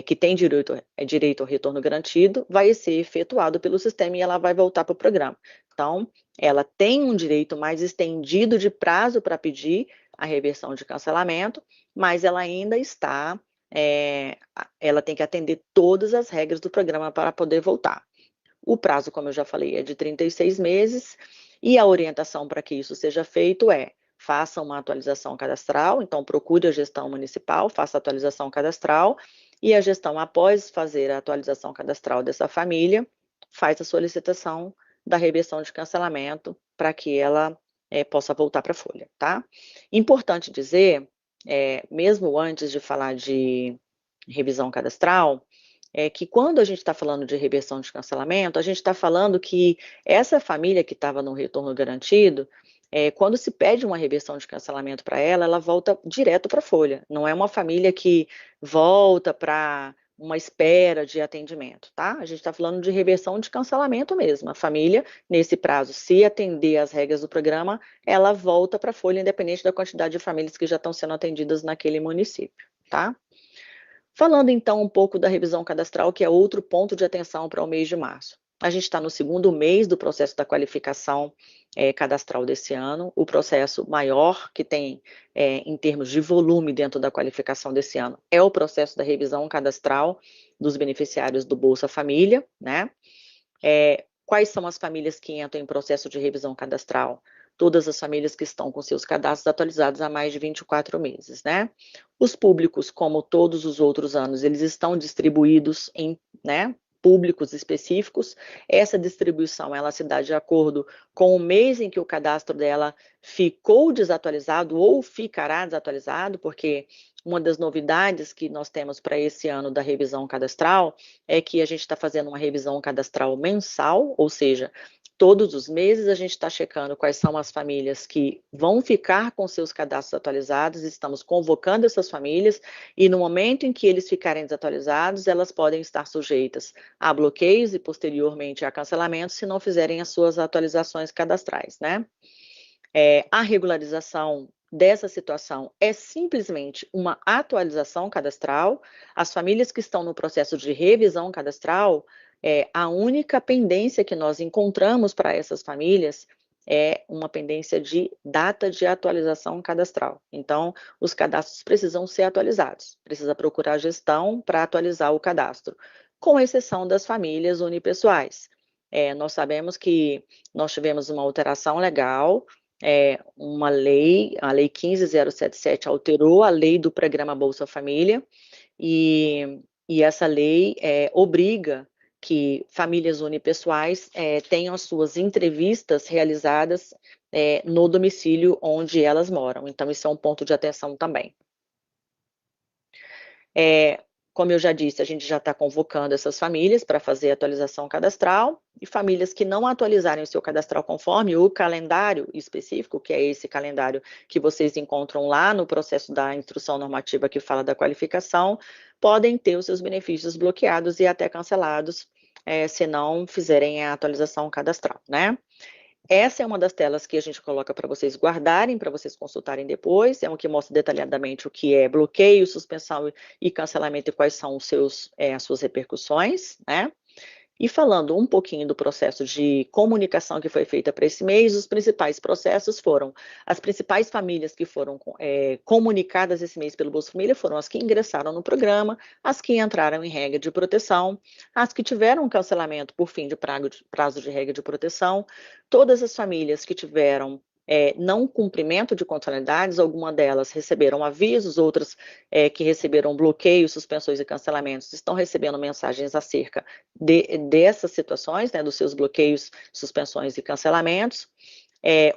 que tem direito ao retorno garantido vai ser efetuado pelo sistema e ela vai voltar para o programa. Então, ela tem um direito mais estendido de prazo para pedir a reversão de cancelamento, mas ela ainda está, ela tem que atender todas as regras do programa para poder voltar. O prazo, como eu já falei, é de 36 meses, e a orientação para que isso seja feito faça uma atualização cadastral, então procure a gestão municipal, faça a atualização cadastral, e a gestão, após fazer a atualização cadastral dessa família, faz a solicitação da reversão de cancelamento para que ela possa voltar para a folha, tá? Importante dizer, mesmo antes de falar de revisão cadastral, que quando a gente está falando de reversão de cancelamento, a gente está falando que essa família que estava no retorno garantido, quando se pede uma reversão de cancelamento para ela, ela volta direto para a folha. Não é uma família que volta para uma espera de atendimento, tá? A gente está falando de reversão de cancelamento mesmo. A família, nesse prazo, se atender às regras do programa, ela volta para a folha, independente da quantidade de famílias que já estão sendo atendidas naquele município, tá? Falando então um pouco da revisão cadastral, que é outro ponto de atenção para o mês de março. A gente está no segundo mês do processo da qualificação cadastral desse ano. O processo maior que tem em termos de volume dentro da qualificação desse ano é o processo da revisão cadastral dos beneficiários do Bolsa Família, né? Quais são as famílias que entram em processo de revisão cadastral? Todas as famílias que estão com seus cadastros atualizados há mais de 24 meses, né? Os públicos, como todos os outros anos, eles estão distribuídos em, né, públicos específicos. Essa distribuição, ela se dá de acordo com o mês em que o cadastro dela ficou desatualizado ou ficará desatualizado, porque uma das novidades que nós temos para esse ano da revisão cadastral é que a gente está fazendo uma revisão cadastral mensal, ou seja, todos os meses a gente está checando quais são as famílias que vão ficar com seus cadastros atualizados, estamos convocando essas famílias e no momento em que eles ficarem desatualizados, elas podem estar sujeitas a bloqueios e posteriormente a cancelamentos se não fizerem as suas atualizações cadastrais, né? A regularização dessa situação é simplesmente uma atualização cadastral. As famílias que estão no processo de revisão cadastral, a única pendência que nós encontramos para essas famílias é uma pendência de data de atualização cadastral. Então, os cadastros precisam ser atualizados, precisa procurar a gestão para atualizar o cadastro, com exceção das famílias unipessoais. Nós sabemos que nós tivemos uma alteração legal, uma lei, a Lei 15.077 alterou a lei do Programa Bolsa Família, e essa lei obriga que famílias unipessoais tenham as suas entrevistas realizadas no domicílio onde elas moram. Então, isso é um ponto de atenção também. Como eu já disse, a gente já está convocando essas famílias para fazer a atualização cadastral, e famílias que não atualizarem o seu cadastral conforme o calendário específico, que é esse calendário que vocês encontram lá no processo da instrução normativa que fala da qualificação, podem ter os seus benefícios bloqueados e até cancelados, se não fizerem a atualização cadastral, né? Essa é uma das telas que a gente coloca para vocês guardarem, para vocês consultarem depois. É um que mostra detalhadamente o que é bloqueio, suspensão e cancelamento e quais são as suas repercussões, né? E falando um pouquinho do processo de comunicação que foi feita para esse mês, os principais processos foram, as principais famílias que foram comunicadas esse mês pelo Bolsa Família foram as que ingressaram no programa, as que entraram em regra de proteção, as que tiveram cancelamento por fim de prazo de regra de proteção, todas as famílias que tiveram não cumprimento de condicionalidades, algumas delas receberam avisos, outras que receberam bloqueios, suspensões e cancelamentos, estão recebendo mensagens acerca dessas situações, né, dos seus bloqueios, suspensões e cancelamentos.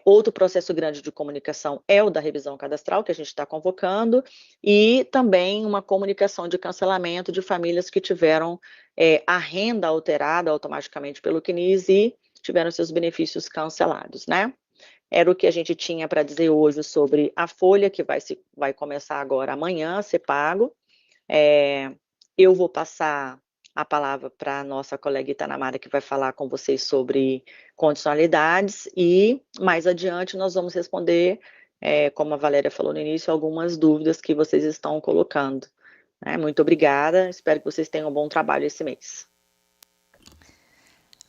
Outro processo grande de comunicação é o da revisão cadastral, que a gente está convocando, e também uma comunicação de cancelamento de famílias que tiveram a renda alterada automaticamente pelo CNIS e tiveram seus benefícios cancelados, né? Era o que a gente tinha para dizer hoje sobre a folha, que vai começar agora amanhã a ser pago. Eu vou passar a palavra para a nossa colega Itanamara, que vai falar com vocês sobre condicionalidades, e mais adiante nós vamos responder, como a Valéria falou no início, algumas dúvidas que vocês estão colocando. Muito obrigada, espero que vocês tenham um bom trabalho esse mês.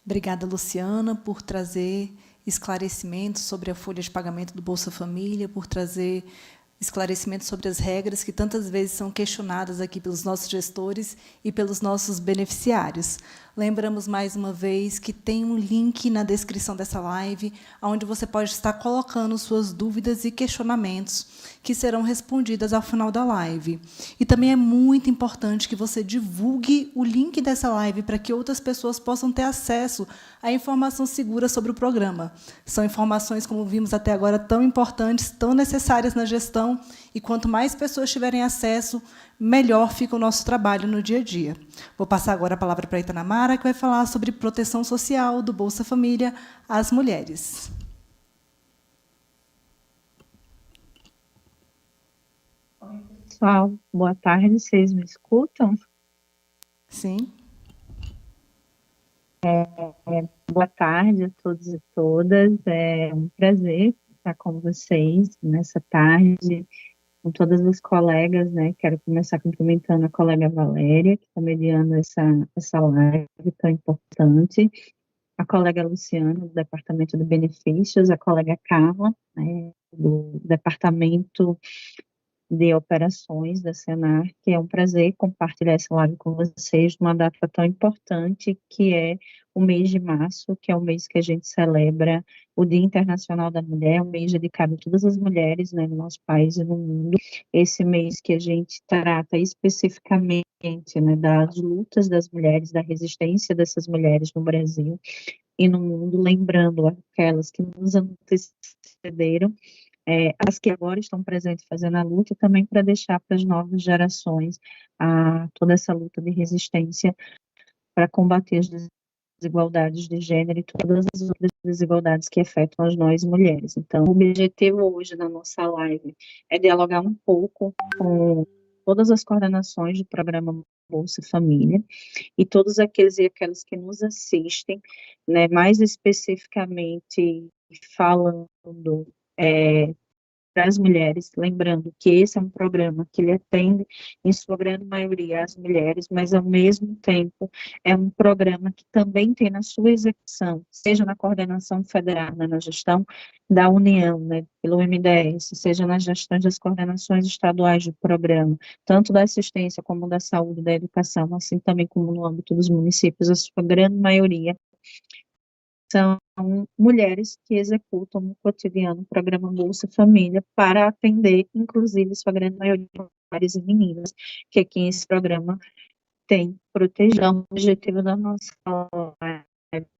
Obrigada, Luciana, por trazer esclarecimentos sobre a folha de pagamento do Bolsa Família, por trazer esclarecimentos sobre as regras que tantas vezes são questionadas aqui pelos nossos gestores e pelos nossos beneficiários. Lembramos mais uma vez que tem um link na descrição dessa live, onde você pode estar colocando suas dúvidas e questionamentos, que serão respondidas ao final da live. E também é muito importante que você divulgue o link dessa live para que outras pessoas possam ter acesso à informação segura sobre o programa. São informações, como vimos até agora, tão importantes, tão necessárias na gestão, e quanto mais pessoas tiverem acesso, melhor fica o nosso trabalho no dia a dia. Vou passar agora a palavra para a Itanamara, que vai falar sobre proteção social do Bolsa Família às mulheres. Oi, pessoal. Boa tarde. Vocês me escutam? Sim. Boa tarde a todos e todas. É um prazer estar com vocês nessa tarde, com todas as colegas, né? Quero começar cumprimentando a colega Valéria, que está mediando essa live tão importante, a colega Luciana, do Departamento de Benefícios, a colega Carla, né, do Departamento de Operações da Senar, que é um prazer compartilhar essa live com vocês numa data tão importante que é o mês de março, que é o mês que a gente celebra o Dia Internacional da Mulher, um mês dedicado a todas as mulheres, né, no nosso país e no mundo. Esse mês que a gente trata especificamente, né, das lutas das mulheres, da resistência dessas mulheres no Brasil e no mundo, lembrando aquelas que nos antecederam, as que agora estão presentes fazendo a luta, e também para deixar para as novas gerações toda essa luta de resistência para combater as desigualdades de gênero e todas as outras desigualdades que afetam as nós mulheres. Então, o objetivo hoje da nossa live é dialogar um pouco com todas as coordenações do programa Bolsa Família e todos aqueles e aquelas que nos assistem, né, mais especificamente falando para as mulheres, lembrando que esse é um programa que ele atende, em sua grande maioria, as mulheres, mas, ao mesmo tempo, é um programa que também tem na sua execução, seja na coordenação federal, né, na gestão da União, né, pelo MDS, seja nas gestões das coordenações estaduais do programa, tanto da assistência como da saúde e da educação, assim também como no âmbito dos municípios, a sua grande maioria são mulheres que executam no cotidiano o programa Bolsa Família para atender, inclusive, sua grande maioria, mulheres e meninas, que aqui esse programa tem protegido. Então, o objetivo da nossa live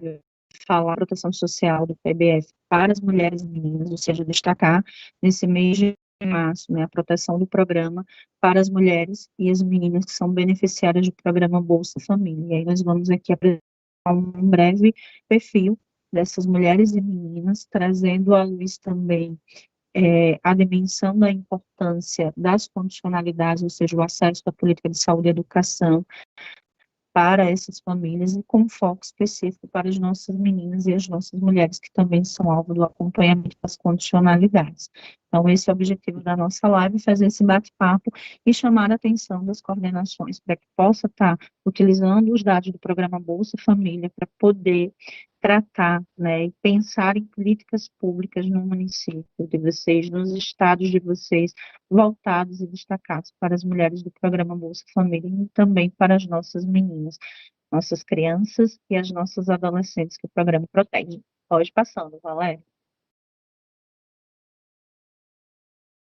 é falar a proteção social do PBF para as mulheres e meninas, ou seja, destacar nesse mês de março, né, a proteção do programa para as mulheres e as meninas que são beneficiárias do programa Bolsa Família. E aí nós vamos aqui apresentar um breve perfil dessas mulheres e meninas, trazendo à luz também a dimensão da importância das condicionalidades, ou seja, o acesso à política de saúde e educação para essas famílias e com foco específico para as nossas meninas e as nossas mulheres que também são alvo do acompanhamento das condicionalidades. Então, esse é o objetivo da nossa live, fazer esse bate-papo e chamar a atenção das coordenações para que possa estar utilizando os dados do programa Bolsa Família para poder tratar, né, e pensar em políticas públicas no município de vocês, nos estados de vocês, voltados e destacados para as mulheres do programa Bolsa Família e também para as nossas meninas, nossas crianças e as nossas adolescentes que o programa protege. Pode passando, Valéria.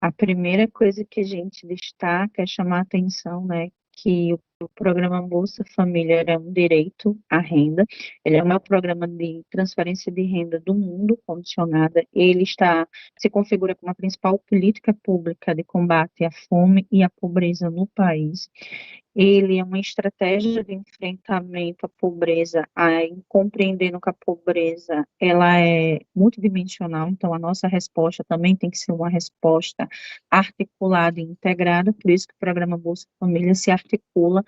A primeira coisa que a gente destaca é chamar a atenção, né, que o programa Bolsa Família é um direito à renda, ele é o maior programa de transferência de renda do mundo condicionada, ele se configura como a principal política pública de combate à fome e à pobreza no país. Ele é uma estratégia de enfrentamento à pobreza, compreendendo que a pobreza ela é multidimensional, então a nossa resposta também tem que ser uma resposta articulada e integrada, por isso que o programa Bolsa Família se articula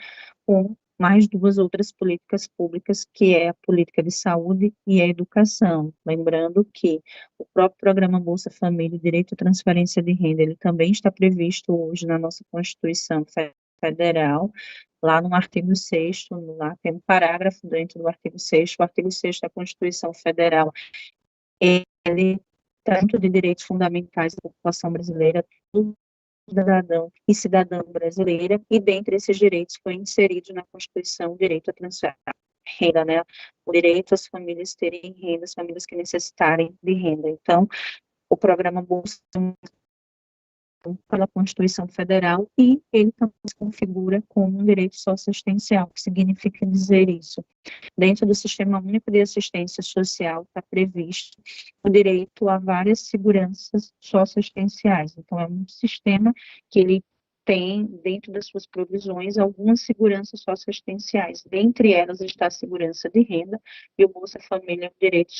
com mais duas outras políticas públicas, que é a política de saúde e a educação. Lembrando que o próprio programa Bolsa Família, o direito à transferência de renda, ele também está previsto hoje na nossa Constituição Federal, lá no artigo 6º, lá tem um parágrafo dentro do artigo 6º, o artigo 6º da Constituição Federal, ele tanto de direitos fundamentais da população brasileira, do cidadão e cidadã brasileira, e dentre esses direitos foi inserido na Constituição o direito à transferência de renda, né, o direito às famílias terem renda, as famílias que necessitarem de renda. Então, o programa Bolsa pela Constituição Federal, e ele também se configura como um direito socioassistencial. O que significa dizer isso? Dentro do Sistema Único de Assistência Social está previsto o direito a várias seguranças socioassistenciais. Então, é um sistema que ele tem, dentro das suas provisões, algumas seguranças socioassistenciais. Dentre elas está a segurança de renda, e o Bolsa Família é um direito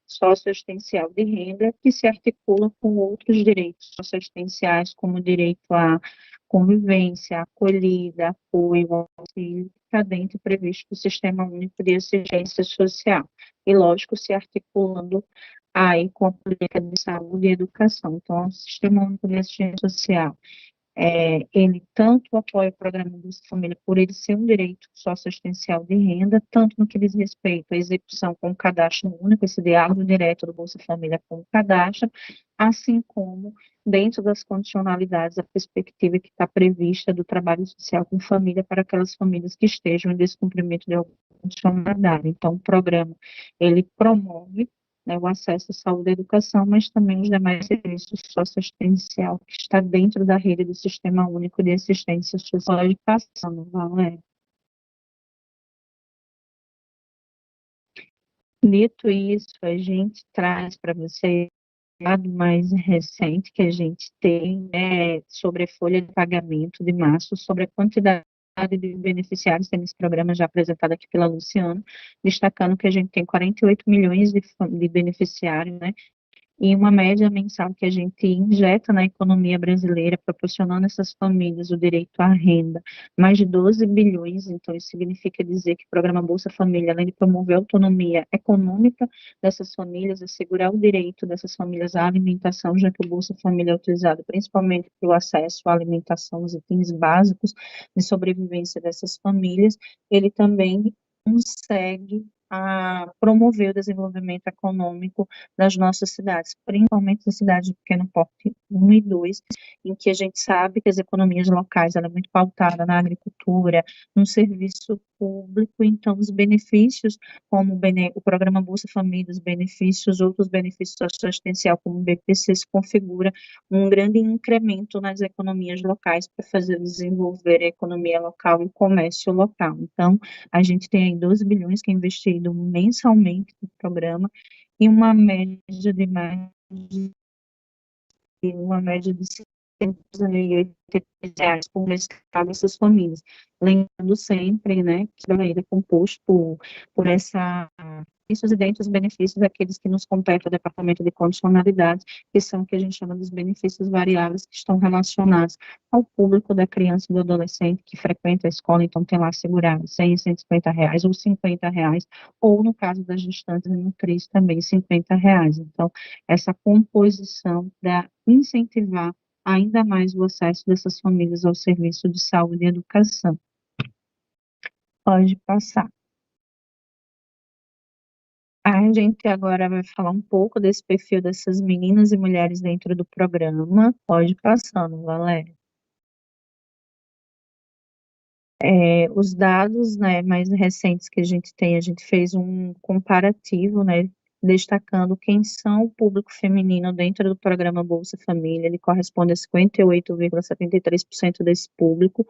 socioassistencial de renda, que se articula com outros direitos socioassistenciais, como o direito à convivência, acolhida, apoio, auxílio, está dentro previsto do Sistema Único de Assistência Social. E, lógico, se articulando aí com a política de saúde e educação. Então, o Sistema Único de Assistência Social, ele tanto apoia o programa Bolsa Família por ele ser um direito socioassistencial de renda, tanto no que diz respeito à execução com o cadastro único, esse diálogo direto do Bolsa Família com o cadastro, assim como dentro das condicionalidades, a perspectiva que está prevista do trabalho social com família para aquelas famílias que estejam em descumprimento de alguma condicionalidade. Então, o programa, ele promove, né, o acesso à saúde e à educação, mas também os demais serviços socioassistencial que está dentro da rede do Sistema Único de Assistência Social e Educação, Valéria. Dito isso, a gente traz para vocês o dado mais recente que a gente tem, né, sobre a folha de pagamento de março, sobre a quantidade de beneficiários, tem esse programa já apresentado aqui pela Luciana, destacando que a gente tem 48 milhões de beneficiários, né, e uma média mensal que a gente injeta na economia brasileira, proporcionando a essas famílias o direito à renda, mais de 12 bilhões, então isso significa dizer que o programa Bolsa Família, além de promover a autonomia econômica dessas famílias, assegurar o direito dessas famílias à alimentação, já que o Bolsa Família é utilizado principalmente pelo acesso à alimentação, os itens básicos de sobrevivência dessas famílias, ele também consegue promover o desenvolvimento econômico das nossas cidades, principalmente as cidades de pequeno porte 1 e 2, em que a gente sabe que as economias locais ela é muito pautada na agricultura, no serviço público, então os benefícios, como o programa Bolsa Família, os benefícios, outros benefícios assistenciais, como o BPC, se configura um grande incremento nas economias locais para fazer desenvolver a economia local e o comércio local. Então, a gente tem aí 12 bilhões que é investido mensalmente no programa e uma média de mais de R$180 por mês para essas famílias. Lembrando sempre, né, que a é composto por esses e dentre os benefícios aqueles que nos compete ao Departamento de Condicionalidades, que são o que a gente chama dos benefícios variáveis que estão relacionados ao público da criança e do adolescente que frequenta a escola, então tem lá assegurado R$100, R$150 ou R$50, ou no caso das gestantes e nutris também R$50. Então, essa composição para incentivar ainda mais o acesso dessas famílias ao serviço de saúde e educação. Pode passar. A gente agora vai falar um pouco desse perfil dessas meninas e mulheres dentro do programa. Pode ir passando, Valéria. Os dados, né, mais recentes que a gente fez um comparativo, né, destacando quem são o público feminino dentro do programa Bolsa Família. Ele corresponde a 58,73% desse público,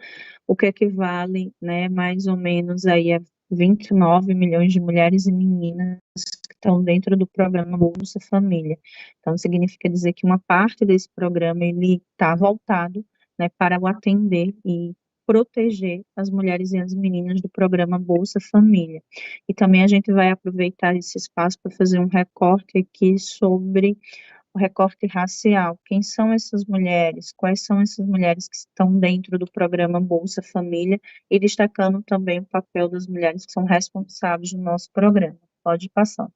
o que equivale, né, mais ou menos aí a 29 milhões de mulheres e meninas que estão dentro do programa Bolsa Família. Então, significa dizer que uma parte desse programa ele está voltado, né, para o atender e proteger as mulheres e as meninas do programa Bolsa Família. E também a gente vai aproveitar esse espaço para fazer um recorte aqui sobre o recorte racial. Quem são essas mulheres? Quais são essas mulheres que estão dentro do programa Bolsa Família? E destacando também o papel das mulheres que são responsáveis no nosso programa. Pode passar.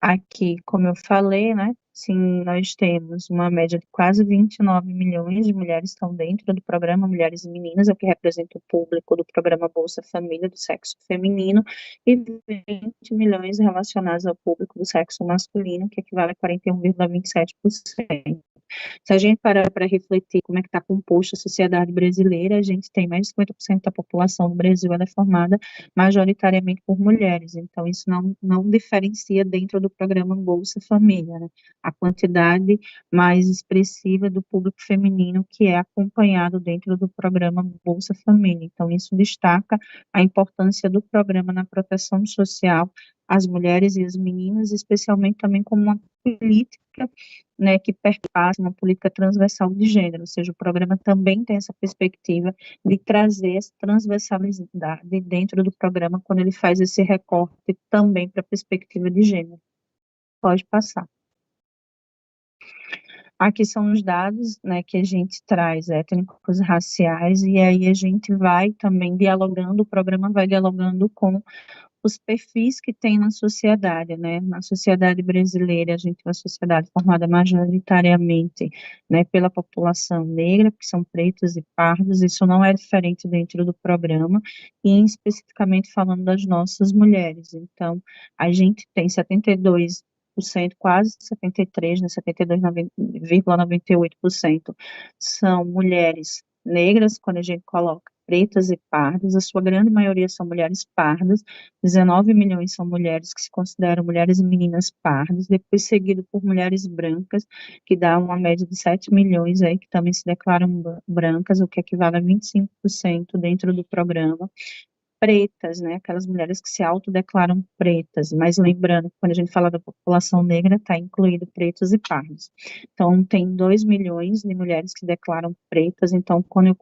Aqui, como eu falei, né, sim, nós temos uma média de quase 29 milhões de mulheres que estão dentro do programa Mulheres e Meninas, é o que representa o público do programa Bolsa Família do sexo feminino, e 20 milhões relacionados ao público do sexo masculino, que equivale a 41,27%. Se a gente parar para refletir como é que está composta a sociedade brasileira, a gente tem mais de 50% da população do Brasil ela é formada majoritariamente por mulheres, então isso não diferencia dentro do programa Bolsa Família, né? A quantidade mais expressiva do público feminino que é acompanhado dentro do programa Bolsa Família, então isso destaca a importância do programa na proteção social às mulheres e às meninas, especialmente também como uma política, né, que perpassa uma política transversal de gênero, ou seja, o programa também tem essa perspectiva de trazer essa transversalidade dentro do programa quando ele faz esse recorte também para a perspectiva de gênero. Pode passar. Aqui são os dados, né, que a gente traz, étnicos, raciais, e aí a gente vai também dialogando, o programa vai dialogando com os perfis que tem na sociedade, né? Na sociedade brasileira, a gente é uma sociedade formada majoritariamente, né, pela população negra, que são pretos e pardos, isso não é diferente dentro do programa, e especificamente falando das nossas mulheres. Então, a gente tem 72%, quase 73%, né, 72,98% são mulheres negras, quando a gente coloca pretas e pardas, a sua grande maioria são mulheres pardas, 19 milhões são mulheres que se consideram mulheres e meninas pardas, depois seguido por mulheres brancas, que dá uma média de 7 milhões aí, que também se declaram brancas, o que equivale a 25% dentro do programa. Pretas, né, aquelas mulheres que se autodeclaram pretas, mas lembrando que quando a gente fala da população negra, está incluído pretos e pardos. Então, tem 2 milhões de mulheres que declaram pretas, então, quando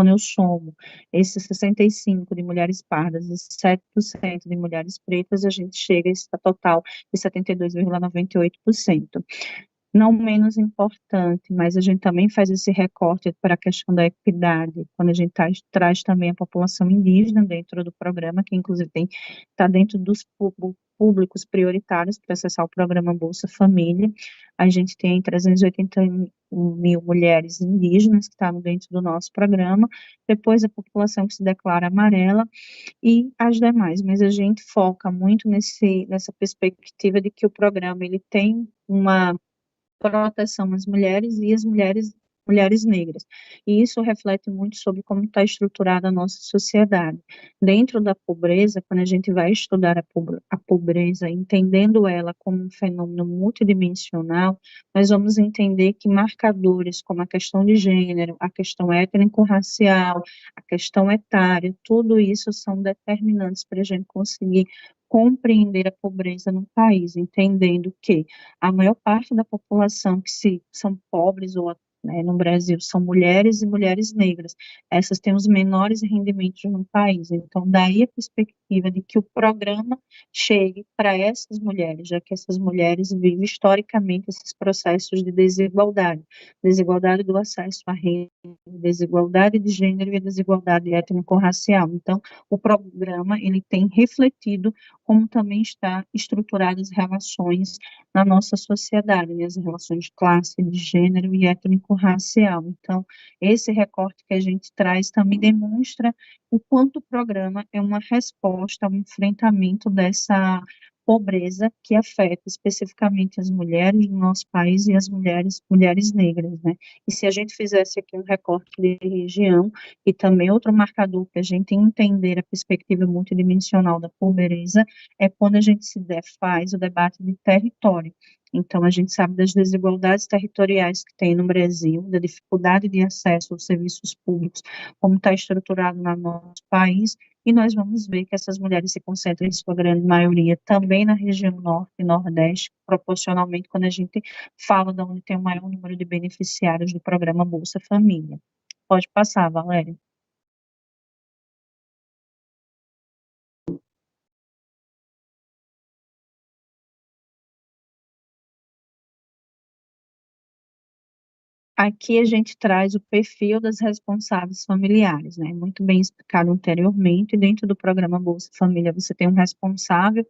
eu somo esses 65 de mulheres pardas e 7% de mulheres pretas, a gente chega a esse total de 72,98%. Não menos importante, mas a gente também faz esse recorte para a questão da equidade, quando a gente traz também a população indígena dentro do programa, que inclusive está dentro dos públicos prioritários para acessar o programa Bolsa Família. A gente tem 380 mil mulheres indígenas que estão dentro do nosso programa, depois a população que se declara amarela e as demais, mas a gente foca muito nessa perspectiva de que o programa ele tem uma proteção às mulheres e às mulheres negras. E isso reflete muito sobre como está estruturada a nossa sociedade. Dentro da pobreza, quando a gente vai estudar a pobreza, entendendo ela como um fenômeno multidimensional, nós vamos entender que marcadores como a questão de gênero, a questão étnico-racial, a questão etária, tudo isso são determinantes para a gente conseguir compreender a pobreza no país, entendendo que a maior parte da população são pobres ou né, no Brasil são mulheres e mulheres negras. Essas têm os menores rendimentos no país. Então, daí a perspectiva de que o programa chegue para essas mulheres, já que essas mulheres vivem historicamente esses processos de desigualdade, desigualdade do acesso à renda, desigualdade de gênero e desigualdade étnico-racial. Então, o programa ele tem refletido como também está estruturadas as relações na nossa sociedade, né, as relações de classe, de gênero e étnico-racial. Então, esse recorte que a gente traz também demonstra o quanto o programa é uma resposta ao enfrentamento dessa pobreza que afeta especificamente as mulheres no nosso país e as mulheres negras, né? E se a gente fizesse aqui um recorte de região e também outro marcador para a gente entender a perspectiva multidimensional da pobreza é quando a gente faz o debate de território. Então, a gente sabe das desigualdades territoriais que tem no Brasil, da dificuldade de acesso aos serviços públicos, como está estruturado no nosso país, e nós vamos ver que essas mulheres se concentram, em sua grande maioria, também na região norte e nordeste, proporcionalmente, quando a gente fala de onde tem o maior número de beneficiários do programa Bolsa Família. Pode passar, Valéria. Aqui a gente traz o perfil das responsáveis familiares, né? Muito bem explicado anteriormente. Dentro do programa Bolsa Família, você tem um responsável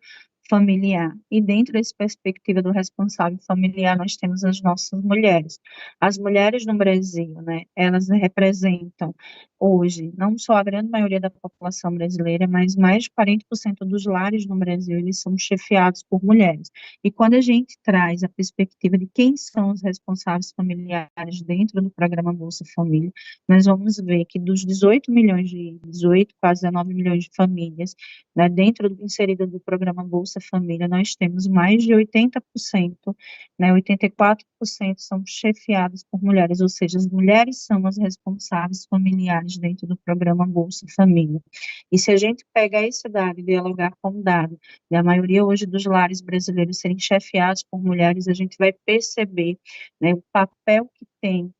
familiar. E dentro dessa perspectiva do responsável familiar, nós temos as nossas mulheres. As mulheres no Brasil, né? Elas representam hoje não só a grande maioria da população brasileira, mas mais de 40% dos lares no Brasil, eles são chefiados por mulheres. E quando a gente traz a perspectiva de quem são os responsáveis familiares dentro do programa Bolsa Família, nós vamos ver que dos 18, quase 19 milhões de famílias, né, inseridas do programa Bolsa Família, nós temos mais de 80%, né, 84% são chefiadas por mulheres, ou seja, as mulheres são as responsáveis familiares dentro do programa Bolsa Família. E se a gente pegar esse dado e dialogar com o dado, e a maioria hoje dos lares brasileiros serem chefiados por mulheres, a gente vai perceber, né, o papel que tem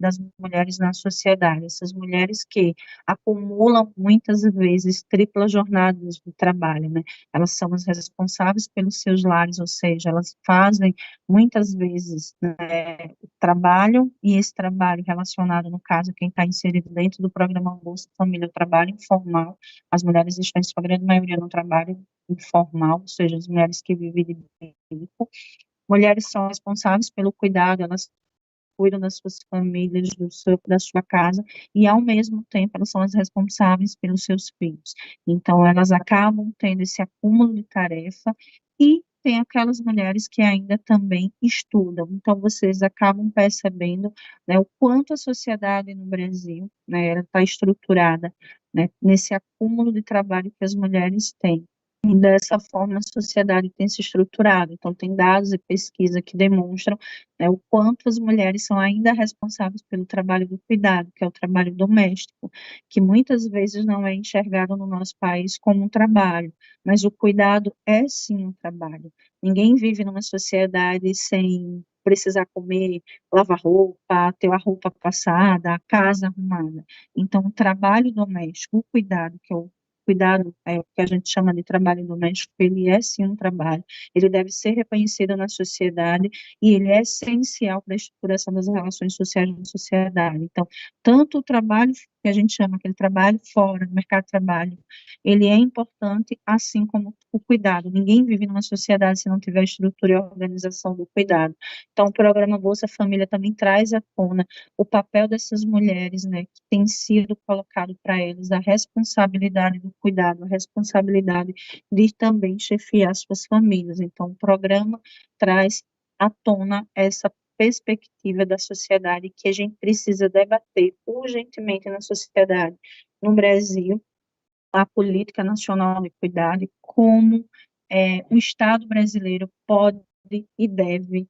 das mulheres na sociedade, essas mulheres que acumulam muitas vezes triplas jornadas de trabalho, né? Elas são as responsáveis pelos seus lares, ou seja, elas fazem muitas vezes, né, trabalho, e esse trabalho relacionado, no caso, quem está inserido dentro do programa Bolsa Família, o trabalho informal, as mulheres estão, em sua grande maioria, no trabalho informal, ou seja, as mulheres que vivem de bico. Mulheres são responsáveis pelo cuidado, elas cuidam das suas famílias, da sua casa, e ao mesmo tempo elas são as responsáveis pelos seus filhos. Então elas acabam tendo esse acúmulo de tarefa, e tem aquelas mulheres que ainda também estudam. Então vocês acabam percebendo, né, o quanto a sociedade no Brasil, né, ela está estruturada, né, nesse acúmulo de trabalho que as mulheres têm. E dessa forma a sociedade tem se estruturado. Então, tem dados e pesquisa que demonstram, né, o quanto as mulheres são ainda responsáveis pelo trabalho do cuidado, que é o trabalho doméstico, que muitas vezes não é enxergado no nosso país como um trabalho, mas o cuidado é sim um trabalho. Ninguém vive numa sociedade sem precisar comer, lavar roupa, ter a roupa passada, a casa arrumada. Então, o trabalho doméstico, o cuidado, que é o cuidado, o que a gente chama de trabalho doméstico, ele é sim um trabalho, ele deve ser reconhecido na sociedade, e ele é essencial para a estruturação das relações sociais na sociedade. Então, tanto o trabalho que a gente chama aquele trabalho fora do mercado de trabalho, ele é importante, assim como o cuidado. Ninguém vive numa sociedade se não tiver estrutura e organização do cuidado. Então, o programa Bolsa Família também traz à tona o papel dessas mulheres, né, que tem sido colocado para elas a responsabilidade do cuidado, a responsabilidade de também chefiar suas famílias. Então, o programa traz à tona essa perspectiva da sociedade que a gente precisa debater urgentemente na sociedade. No Brasil, a política nacional de cuidado e como o Estado brasileiro pode e deve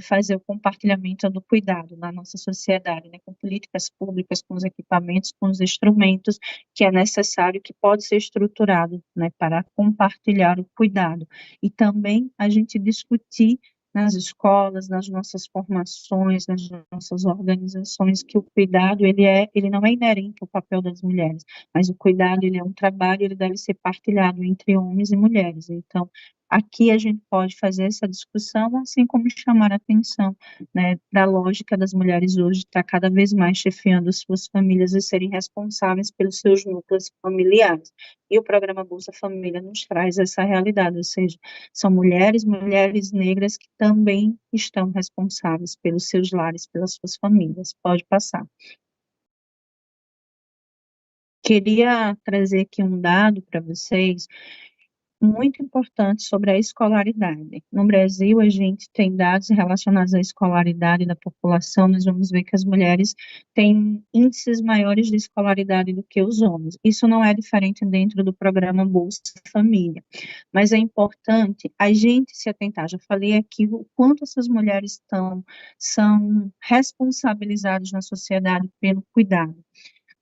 fazer o compartilhamento do cuidado na nossa sociedade, né, com políticas públicas, com os equipamentos, com os instrumentos que é necessário, que pode ser estruturado, né, para compartilhar o cuidado. E também a gente discutir nas escolas, nas nossas formações, nas nossas organizações, que o cuidado, ele não é inerente ao papel das mulheres, mas o cuidado, ele é um trabalho, ele deve ser partilhado entre homens e mulheres. Então, aqui a gente pode fazer essa discussão, assim como chamar a atenção, né, da lógica das mulheres hoje estar cada vez mais chefiando suas famílias e serem responsáveis pelos seus núcleos familiares. E o programa Bolsa Família nos traz essa realidade, ou seja, são mulheres negras que também estão responsáveis pelos seus lares, pelas suas famílias. Pode passar. Queria trazer aqui um dado para vocês, muito importante, sobre a escolaridade. No Brasil, a gente tem dados relacionados à escolaridade da população, nós vamos ver que as mulheres têm índices maiores de escolaridade do que os homens. Isso não é diferente dentro do programa Bolsa Família, mas é importante a gente se atentar. Já falei aqui o quanto essas mulheres são responsabilizadas na sociedade pelo cuidado.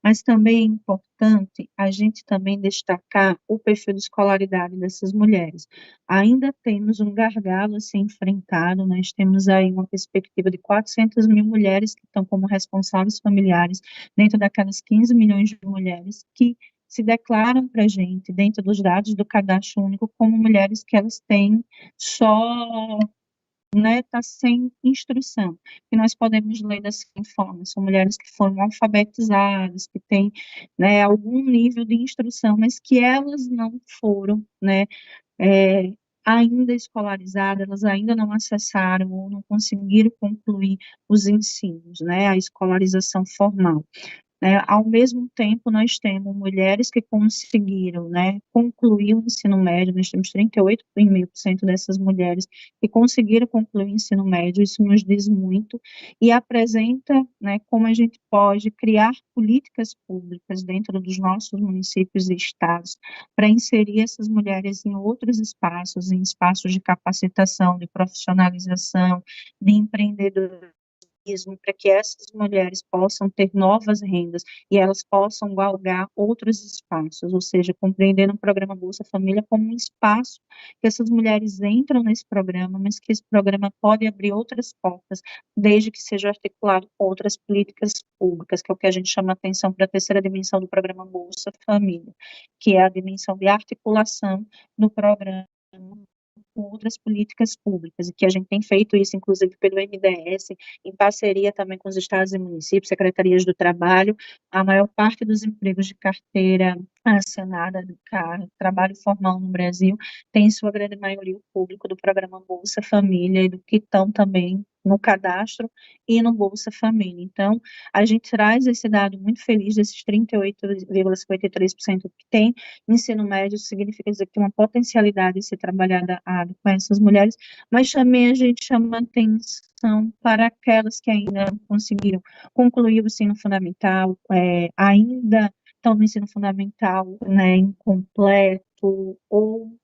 Mas também é importante a gente também destacar o perfil de escolaridade dessas mulheres. Ainda temos um gargalo a ser enfrentado, nós temos aí uma perspectiva de 400 mil mulheres que estão como responsáveis familiares, dentro daquelas 15 milhões de mulheres que se declaram para a gente, dentro dos dados do cadastro único, como mulheres que elas têm só, né, tá sem instrução. E nós podemos ler da seguinte forma: são mulheres que foram alfabetizadas, que têm, né, algum nível de instrução, mas que elas não foram, né, ainda escolarizadas, elas ainda não acessaram ou não conseguiram concluir os ensinos, né, a escolarização formal. Ao mesmo tempo, nós temos mulheres que conseguiram, né, concluir o ensino médio, nós temos 38,5% dessas mulheres que conseguiram concluir o ensino médio, isso nos diz muito, e apresenta, né, como a gente pode criar políticas públicas dentro dos nossos municípios e estados, para inserir essas mulheres em outros espaços, em espaços de capacitação, de profissionalização, de empreendedorismo, para que essas mulheres possam ter novas rendas e elas possam galgar outros espaços, ou seja, compreendendo o programa Bolsa Família como um espaço que essas mulheres entram nesse programa, mas que esse programa pode abrir outras portas, desde que seja articulado com outras políticas públicas, que é o que a gente chama atenção para a terceira dimensão do programa Bolsa Família, que é a dimensão de articulação do programa com outras políticas públicas, e que a gente tem feito isso, inclusive, pelo MDS, em parceria também com os estados e municípios, secretarias do trabalho. A maior parte dos empregos de carteira assinada do trabalho formal no Brasil tem, em sua grande maioria, o público do programa Bolsa Família e do que estão também no cadastro e no Bolsa Família. Então, a gente traz esse dado muito feliz desses 38,53% que tem ensino médio, significa dizer que tem uma potencialidade de ser trabalhada com essas mulheres, mas também a gente chama atenção para aquelas que ainda não conseguiram concluir o ensino fundamental, ainda estão no ensino fundamental, né, incompleto, ou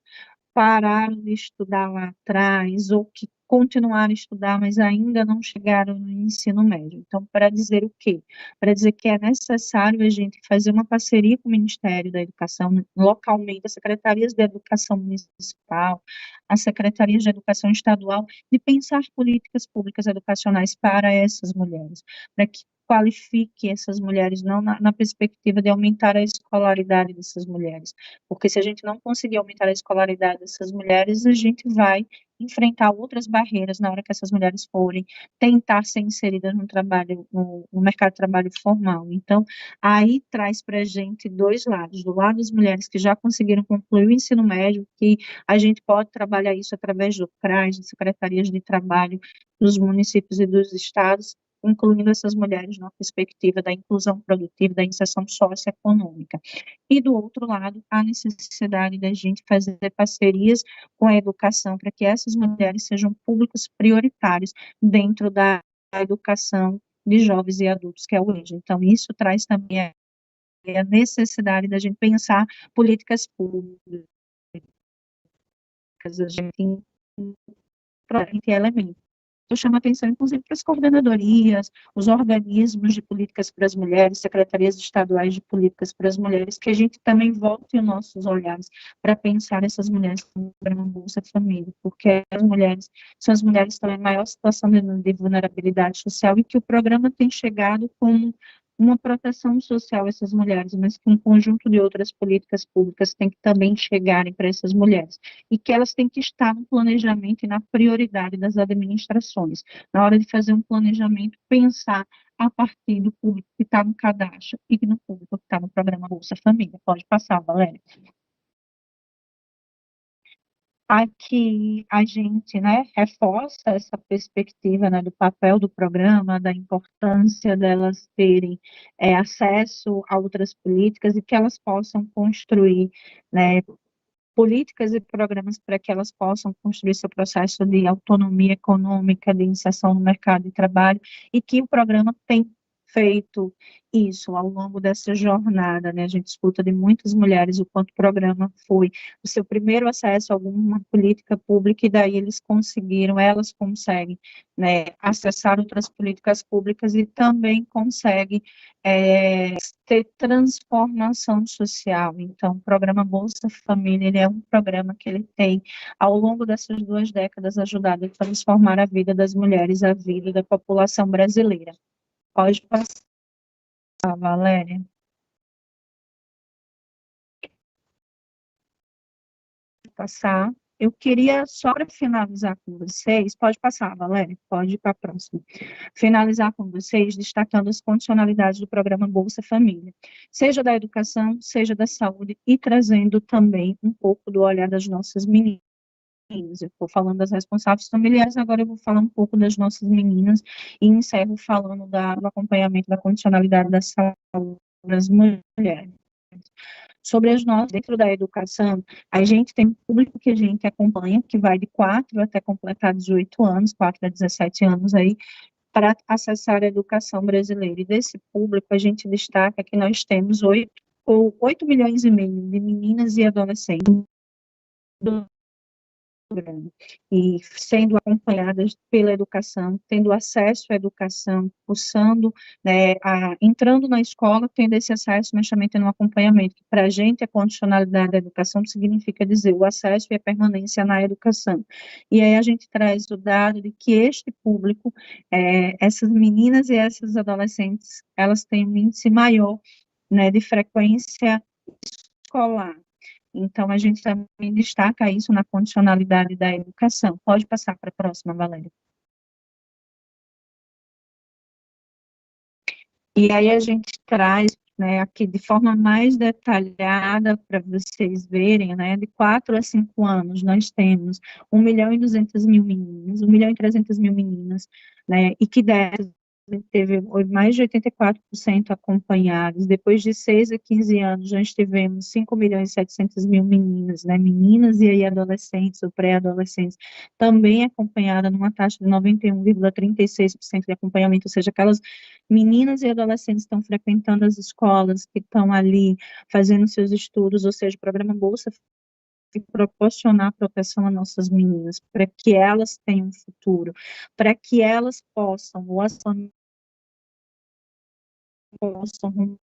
pararam de estudar lá atrás, ou que continuaram a estudar, mas ainda não chegaram no ensino médio. Então, para dizer o quê? Para dizer que é necessário a gente fazer uma parceria com o Ministério da Educação, localmente, as secretarias de educação municipal, as secretarias de educação estadual, de pensar políticas públicas educacionais para essas mulheres, para que qualifique essas mulheres, não na perspectiva de aumentar a escolaridade dessas mulheres, porque se a gente não conseguir aumentar a escolaridade dessas mulheres, a gente vai enfrentar outras barreiras na hora que essas mulheres forem tentar ser inseridas no trabalho, no mercado de trabalho formal. Então, aí traz para a gente dois lados, do lado das mulheres que já conseguiram concluir o ensino médio, que a gente pode trabalhar isso através do CRAS, das secretarias de trabalho dos municípios e dos estados, incluindo essas mulheres na perspectiva da inclusão produtiva, da inserção socioeconômica. E, do outro lado, a necessidade da gente fazer parcerias com a educação para que essas mulheres sejam públicos prioritários dentro da educação de jovens e adultos, que é o EJA. Então, isso traz também a necessidade da gente pensar políticas públicas, a gente tem elementos. Eu chamo a atenção, inclusive, para as coordenadorias, os organismos de políticas para as mulheres, secretarias estaduais de políticas para as mulheres, que a gente também volte os nossos olhares para pensar essas mulheres como uma Bolsa Família, porque as mulheres são as mulheres que estão em maior situação de vulnerabilidade social e que o programa tem chegado como uma proteção social a essas mulheres, mas que um conjunto de outras políticas públicas tem que também chegarem para essas mulheres, e que elas têm que estar no planejamento e na prioridade das administrações. Na hora de fazer um planejamento, pensar a partir do público que está no cadastro e no público que está no programa Bolsa Família. Pode passar, Valéria. Aqui a gente, né, reforça essa perspectiva, né, do papel do programa, da importância delas terem acesso a outras políticas e que elas possam construir, né, políticas e programas para que elas possam construir seu processo de autonomia econômica, de inserção no mercado de trabalho, e que o programa tem feito isso ao longo dessa jornada, né? A gente escuta de muitas mulheres o quanto o programa foi o seu primeiro acesso a alguma política pública, e daí elas conseguem, né, acessar outras políticas públicas e também conseguem ter transformação social. Então, o programa Bolsa Família, ele é um programa que ele tem, ao longo dessas 2 décadas, ajudado a transformar a vida das mulheres, a vida da população brasileira. Pode passar, Valéria. Passar. Eu queria, só para finalizar com vocês, pode passar, Valéria, pode ir para a próxima. Finalizar com vocês, destacando as condicionalidades do programa Bolsa Família, seja da educação, seja da saúde, e trazendo também um pouco do olhar das nossas meninas. Eu estou falando das responsáveis familiares, agora eu vou falar um pouco das nossas meninas, e encerro falando do acompanhamento da condicionalidade da saúde das mulheres. Sobre as nossas, dentro da educação, a gente tem um público que a gente acompanha, que vai de 4 até completar 18 anos, 4 a 17 anos aí, para acessar a educação brasileira. E desse público, a gente destaca que nós temos 8 milhões e meio de meninas e adolescentes programa, e sendo acompanhadas pela educação, tendo acesso à educação, cursando, né, entrando na escola, tendo esse acesso, mas também tendo um acompanhamento, que para a gente a condicionalidade da educação significa dizer o acesso e a permanência na educação. E aí a gente traz o dado de que este público, essas meninas e essas adolescentes, elas têm um índice maior, né, de frequência escolar. Então, a gente também destaca isso na condicionalidade da educação. Pode passar para a próxima, Valéria. E aí a gente traz, né, aqui de forma mais detalhada para vocês verem, né, de 4 a 5 anos nós temos 1.200.000 meninas, 1.300.000 meninas, né, e que dessas teve mais de 84% acompanhados. Depois de 6 a 15 anos, nós tivemos 5.700.000 meninas, né, meninas e aí adolescentes ou pré-adolescentes, também acompanhada numa taxa de 91,36% de acompanhamento, ou seja, aquelas meninas e adolescentes estão frequentando as escolas, que estão ali fazendo seus estudos, ou seja, o programa Bolsa proporcionar proteção às nossas meninas, para que elas tenham um futuro, para que elas possam, ou as famílias possam um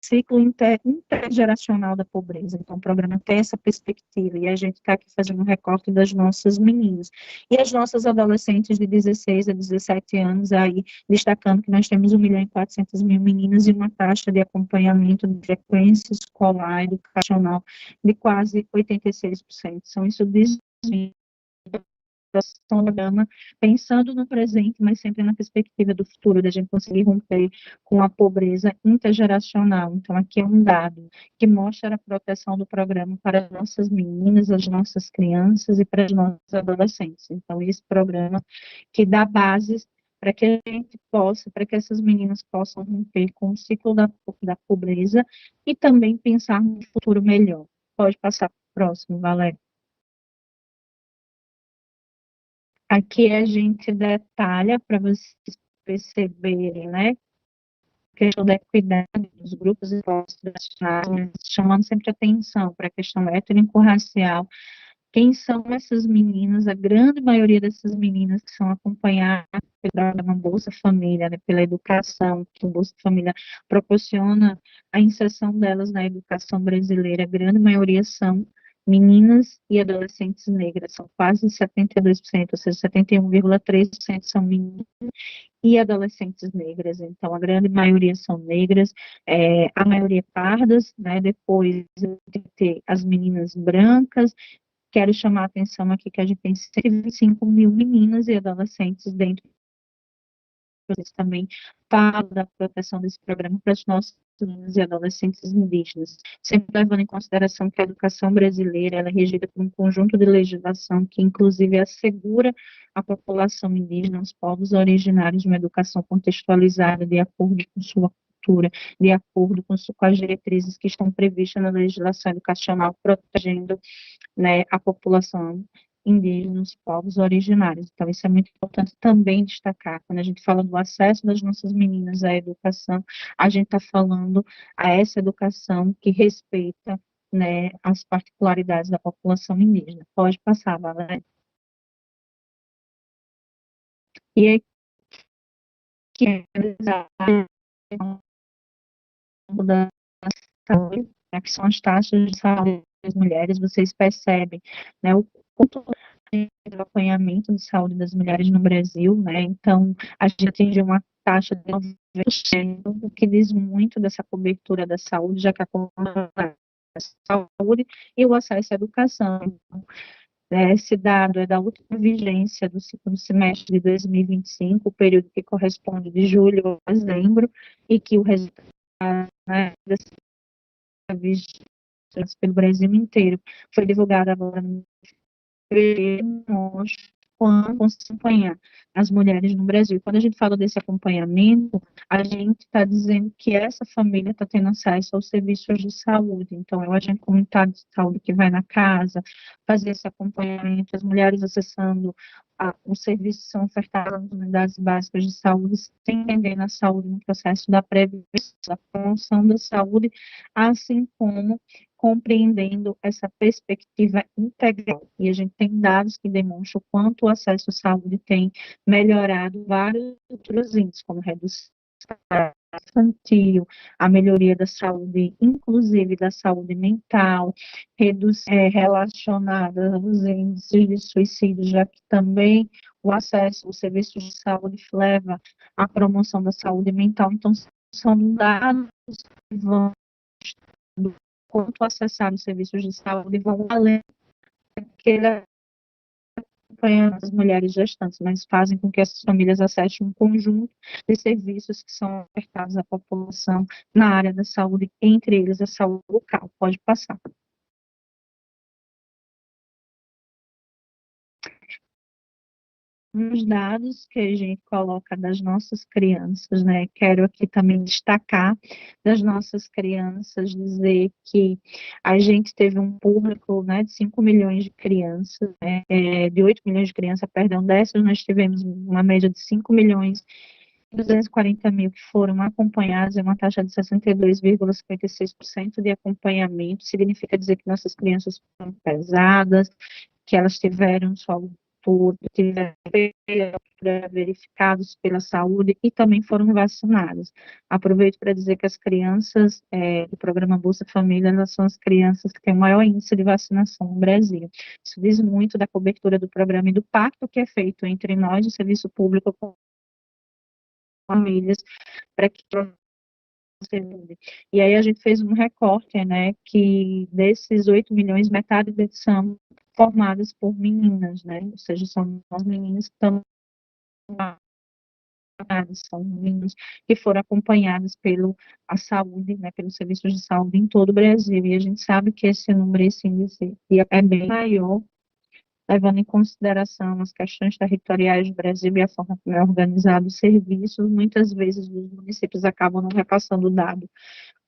ciclo intergeracional da pobreza. Então, o programa tem essa perspectiva, e a gente está aqui fazendo um recorte das nossas meninas. E as nossas adolescentes de 16 a 17 anos, aí, destacando que nós temos 1.400.000 meninas e uma taxa de acompanhamento de frequência escolar, educacional, de quase 86%. São isso diz programa, pensando no presente, mas sempre na perspectiva do futuro, da gente conseguir romper com a pobreza intergeracional. Então, aqui é um dado que mostra a proteção do programa para as nossas meninas, as nossas crianças e para os nossos adolescentes. Então, esse programa que dá bases para que a gente possa, para que essas meninas possam romper com o ciclo da pobreza e também pensar no futuro melhor. Pode passar para o próximo, Valéria. Aqui a gente detalha para vocês perceberem, né, a questão da equidade dos grupos e nacionais, chamando sempre atenção para a questão étnico-racial. Quem são essas meninas? A grande maioria dessas meninas que são acompanhadas pela Bolsa Família, né, pela educação, que o Bolsa Família proporciona a inserção delas na educação brasileira, a grande maioria são meninas e adolescentes negras, são quase 72%, ou seja, 71,3% são meninas e adolescentes negras, então a grande maioria são negras, a maioria pardas, né, depois de ter as meninas brancas. Quero chamar a atenção aqui que a gente tem 125.000 meninas e adolescentes dentro também para da proteção desse programa para os nossos meninos e adolescentes indígenas, sempre levando em consideração que a educação brasileira ela é regida por um conjunto de legislação que, inclusive, assegura à população indígena, aos povos originários, uma educação contextualizada de acordo com sua cultura, de acordo com as diretrizes que estão previstas na legislação educacional, protegendo, né, a população indígena, os povos originários. Então, isso é muito importante também destacar. Quando a gente fala do acesso das nossas meninas à educação, a gente está falando a essa educação que respeita, né, as particularidades da população indígena. Pode passar, Valéria. E aí, que é da saúde, né, que são as taxas de saúde das mulheres, vocês percebem, né, o quanto do acompanhamento de saúde das mulheres no Brasil, né, então a gente atingiu uma taxa de 90%, o que diz muito dessa cobertura da saúde, já que a saúde e o acesso à educação. Então, esse dado é da última vigência do segundo semestre de 2025, o período que corresponde de julho a dezembro, e que o resultado, né, dessa vigência pelo Brasil inteiro foi divulgado agora no quando acompanhar as mulheres no Brasil. Quando a gente fala desse acompanhamento, a gente está dizendo que essa família está tendo acesso aos serviços de saúde. Então, é o agente comunitário de saúde que vai na casa fazer esse acompanhamento, as mulheres acessando os serviços que são ofertados nas unidades básicas de saúde, sem entender na saúde no processo da prevenção, da promoção da saúde, assim como compreendendo essa perspectiva integral. E a gente tem dados que demonstram o quanto o acesso à saúde tem melhorado vários outros índices, como redução infantil, a melhoria da saúde, inclusive da saúde mental, relacionada aos índices de suicídio, já que também o acesso aos serviços de saúde leva à promoção da saúde mental. Então, são dados que vão do quanto acessar os serviços de saúde vão além daquele acompanhando as mulheres gestantes, mas fazem com que essas famílias acessem um conjunto de serviços que são ofertados à população na área da saúde, entre eles a saúde local. Pode passar. Os dados que a gente coloca das nossas crianças, né? Quero aqui também destacar das nossas crianças, dizer que a gente teve um público, né, de 5 milhões de crianças, né, de 8 milhões de crianças, perdão, dessas nós tivemos uma média de 5 milhões 240 mil que foram acompanhados, é uma taxa de 62,56% de acompanhamento, significa dizer que nossas crianças foram pesadas, que elas tiveram solo todo, tiveram verificados pela saúde e também foram vacinadas. Aproveito para dizer que as crianças do programa Bolsa Família, elas são as crianças que têm o maior índice de vacinação no Brasil. Isso diz muito da cobertura do programa e do pacto que é feito entre nós, o serviço público, com famílias, para que e aí a gente fez um recorte, né, que desses 8 milhões, metade deles são formadas por meninas, né, ou seja, são as meninas que estão são meninos que foram acompanhados a saúde, né, pelos serviços de saúde em todo o Brasil, e a gente sabe que esse número, esse índice é bem maior, levando em consideração as questões territoriais do Brasil e a forma como é organizado os serviços, muitas vezes os municípios acabam não repassando o dado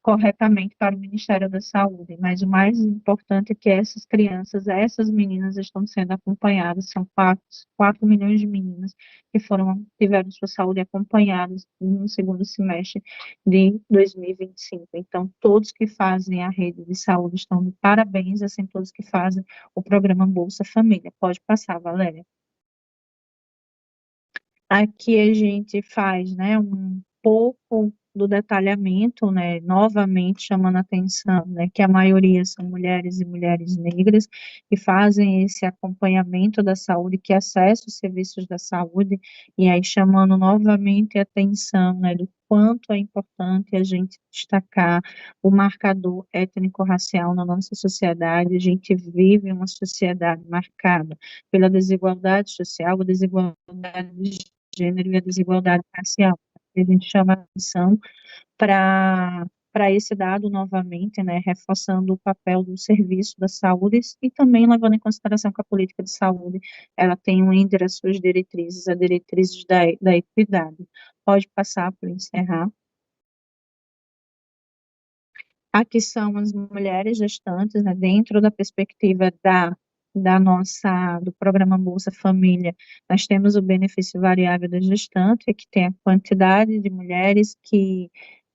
corretamente para o Ministério da Saúde, mas o mais importante é que essas crianças, essas meninas estão sendo acompanhadas, são 4 milhões de meninas que tiveram sua saúde acompanhadas no segundo semestre de 2025. Então, todos que fazem a rede de saúde estão de parabéns, assim, todos que fazem o programa Bolsa Família. Pode passar, Valéria. Aqui a gente faz, né, um pouco do detalhamento, né, novamente chamando a atenção, né, que a maioria são mulheres e mulheres negras que fazem esse acompanhamento da saúde, que acessam os serviços da saúde, e aí chamando novamente a atenção, né, do quanto é importante a gente destacar o marcador étnico-racial na nossa sociedade. A gente vive uma sociedade marcada pela desigualdade social, a desigualdade de gênero e a desigualdade racial. A gente chama atenção para esse dado novamente, né, reforçando o papel do serviço da saúde e também levando em consideração que a política de saúde, ela tem entre as suas diretrizes, a diretrizes da equidade. Pode passar para encerrar. Aqui são as mulheres gestantes, né, dentro da perspectiva do programa Bolsa Família, nós temos o benefício variável da gestante, que tem a quantidade de mulheres que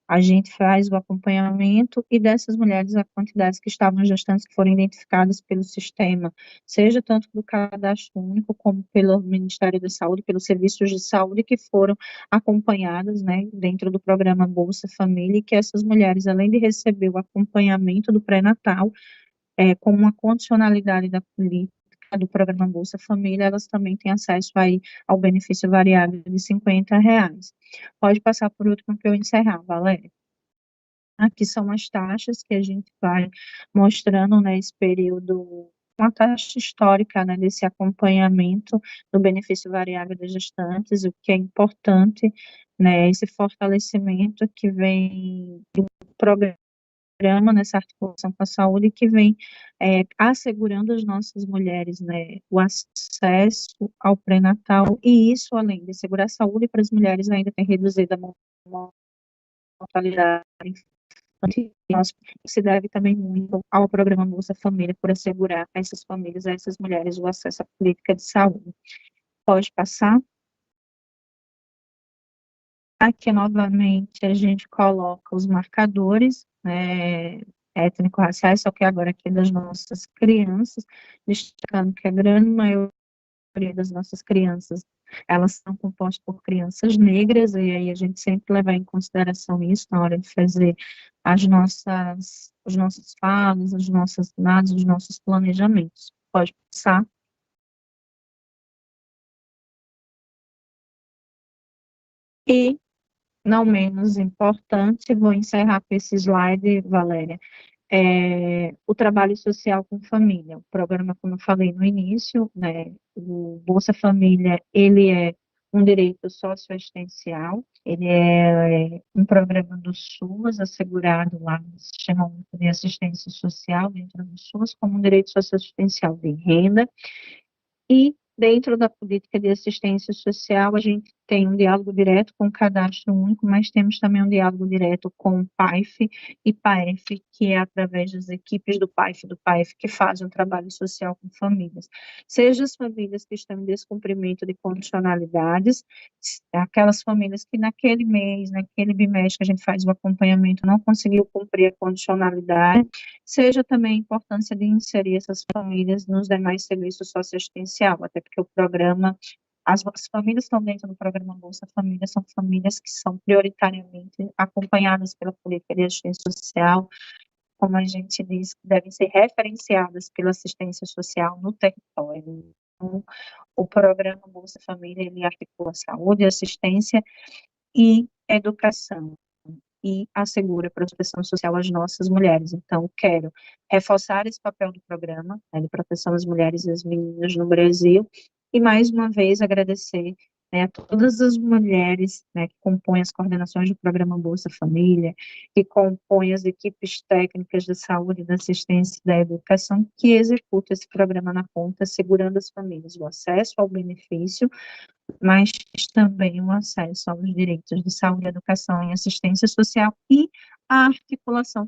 a gente faz o acompanhamento e dessas mulheres, a quantidade que estavam gestantes que foram identificadas pelo sistema, seja tanto do cadastro único como pelo Ministério da Saúde, pelos serviços de saúde que foram acompanhadas, né, dentro do programa Bolsa Família, e que essas mulheres, além de receber o acompanhamento do pré-natal, com uma condicionalidade da política do programa Bolsa Família, elas também têm acesso aí ao benefício variável de R$ 50. Pode passar por último para eu encerrar, Valéria. Aqui são as taxas que a gente vai mostrando nesse período, uma taxa histórica, né, desse acompanhamento do benefício variável das gestantes, o que é importante, né, esse fortalecimento que vem do programa, nessa articulação com a saúde, que vem assegurando às nossas mulheres, né, o acesso ao pré-natal, e isso, além de assegurar a saúde para as mulheres, ainda tem reduzido a mortalidade infantil. Se deve também muito ao programa Bolsa Família, por assegurar a essas famílias, a essas mulheres, o acesso à política de saúde. Pode passar. Aqui, novamente, a gente coloca os marcadores, né, étnico-raciais, só que agora aqui das nossas crianças, destacando que a grande maioria das nossas crianças, elas são compostas por crianças negras, e aí a gente sempre levar em consideração isso na hora de fazer os nossos falas, as nossas dados, os nossos planejamentos. Pode passar. E, não menos importante, vou encerrar com esse slide, Valéria, o trabalho social com família. O programa, como eu falei no início, né, o Bolsa Família, ele é um direito socioassistencial, ele é um programa do SUS, assegurado lá no Sistema Único de Assistência Social, dentro do SUS, como um direito socioassistencial de renda, e dentro da política de assistência social, a gente tem um diálogo direto com o cadastro único, mas temos também um diálogo direto com o PAIF e PAEF, que é através das equipes do PAIF e do PAEF que fazem um trabalho social com famílias. Seja as famílias que estão em descumprimento de condicionalidades, aquelas famílias que naquele mês, naquele bimestre que a gente faz o acompanhamento, não conseguiu cumprir a condicionalidade, seja também a importância de inserir essas famílias nos demais serviços socioassistenciais, até porque o programa, as famílias que estão dentro do programa Bolsa Família são famílias que são prioritariamente acompanhadas pela política de assistência social, como a gente diz, que devem ser referenciadas pela assistência social no território. Então, o programa Bolsa Família, ele articula saúde, assistência e educação, e assegura proteção social às nossas mulheres. Então, quero reforçar esse papel do programa, né, de proteção às mulheres e às meninas no Brasil, e mais uma vez agradecer, né, a todas as mulheres, né, que compõem as coordenações do programa Bolsa Família, que compõem as equipes técnicas da saúde, da assistência e da educação, que executam esse programa na ponta, assegurando às famílias o acesso ao benefício, mas também o acesso aos direitos de saúde, educação e assistência social e a articulação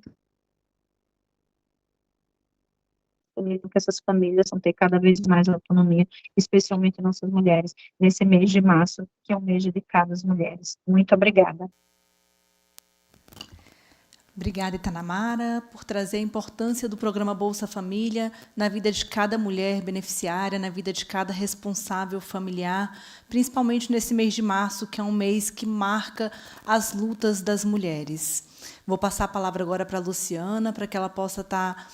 que essas famílias vão ter cada vez mais autonomia, especialmente nossas mulheres, nesse mês de março, que é o mês dedicado às mulheres. Muito obrigada. Obrigada, Itanamara, por trazer a importância do programa Bolsa Família na vida de cada mulher beneficiária, na vida de cada responsável familiar, principalmente nesse mês de março, que é um mês que marca as lutas das mulheres. Vou passar a palavra agora para a Luciana, para que ela possa estar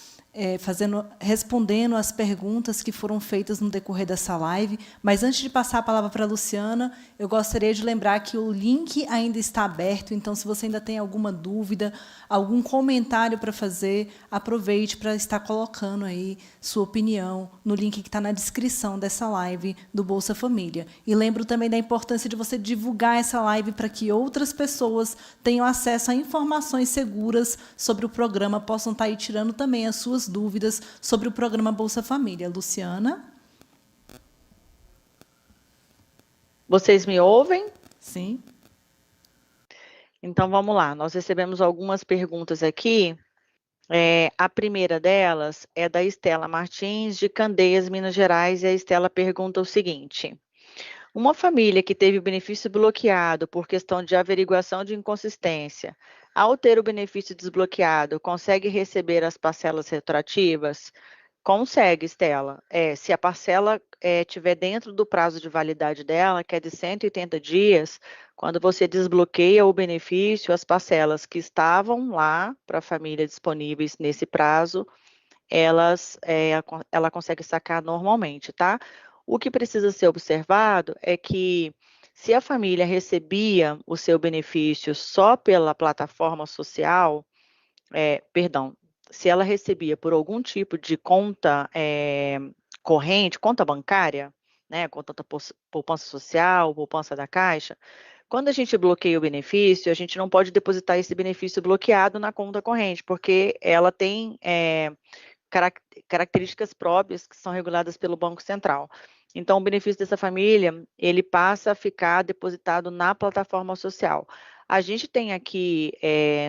respondendo as perguntas que foram feitas no decorrer dessa live. Mas antes de passar a palavra para a Luciana, eu gostaria de lembrar que o link ainda está aberto, então se você ainda tem alguma dúvida, algum comentário para fazer, aproveite para estar colocando aí sua opinião no link que está na descrição dessa live do Bolsa Família. E lembro também da importância de você divulgar essa live para que outras pessoas tenham acesso a informações seguras sobre o programa, possam estar aí tirando também as suas dúvidas sobre o programa Bolsa Família. Luciana? Vocês me ouvem? Sim. Então, vamos lá. Nós recebemos algumas perguntas aqui. A primeira delas é da Estela Martins, de Candeias, Minas Gerais, e a Estela pergunta o seguinte: uma família que teve o benefício bloqueado por questão de averiguação de inconsistência, ao ter o benefício desbloqueado, consegue receber as parcelas retroativas? Consegue, Estela. Se a parcela estiver dentro do prazo de validade dela, que é de 180 dias, quando você desbloqueia o benefício, as parcelas que estavam lá para a família disponíveis nesse prazo, ela consegue sacar normalmente, tá? O que precisa ser observado é que se a família recebia o seu benefício só pela plataforma social, se ela recebia por algum tipo de conta corrente, conta bancária, né, conta da poupança social, poupança da Caixa, quando a gente bloqueia o benefício, a gente não pode depositar esse benefício bloqueado na conta corrente, porque ela tem características próprias que são reguladas pelo Banco Central. Então, o benefício dessa família, ele passa a ficar depositado na plataforma social. A gente tem aqui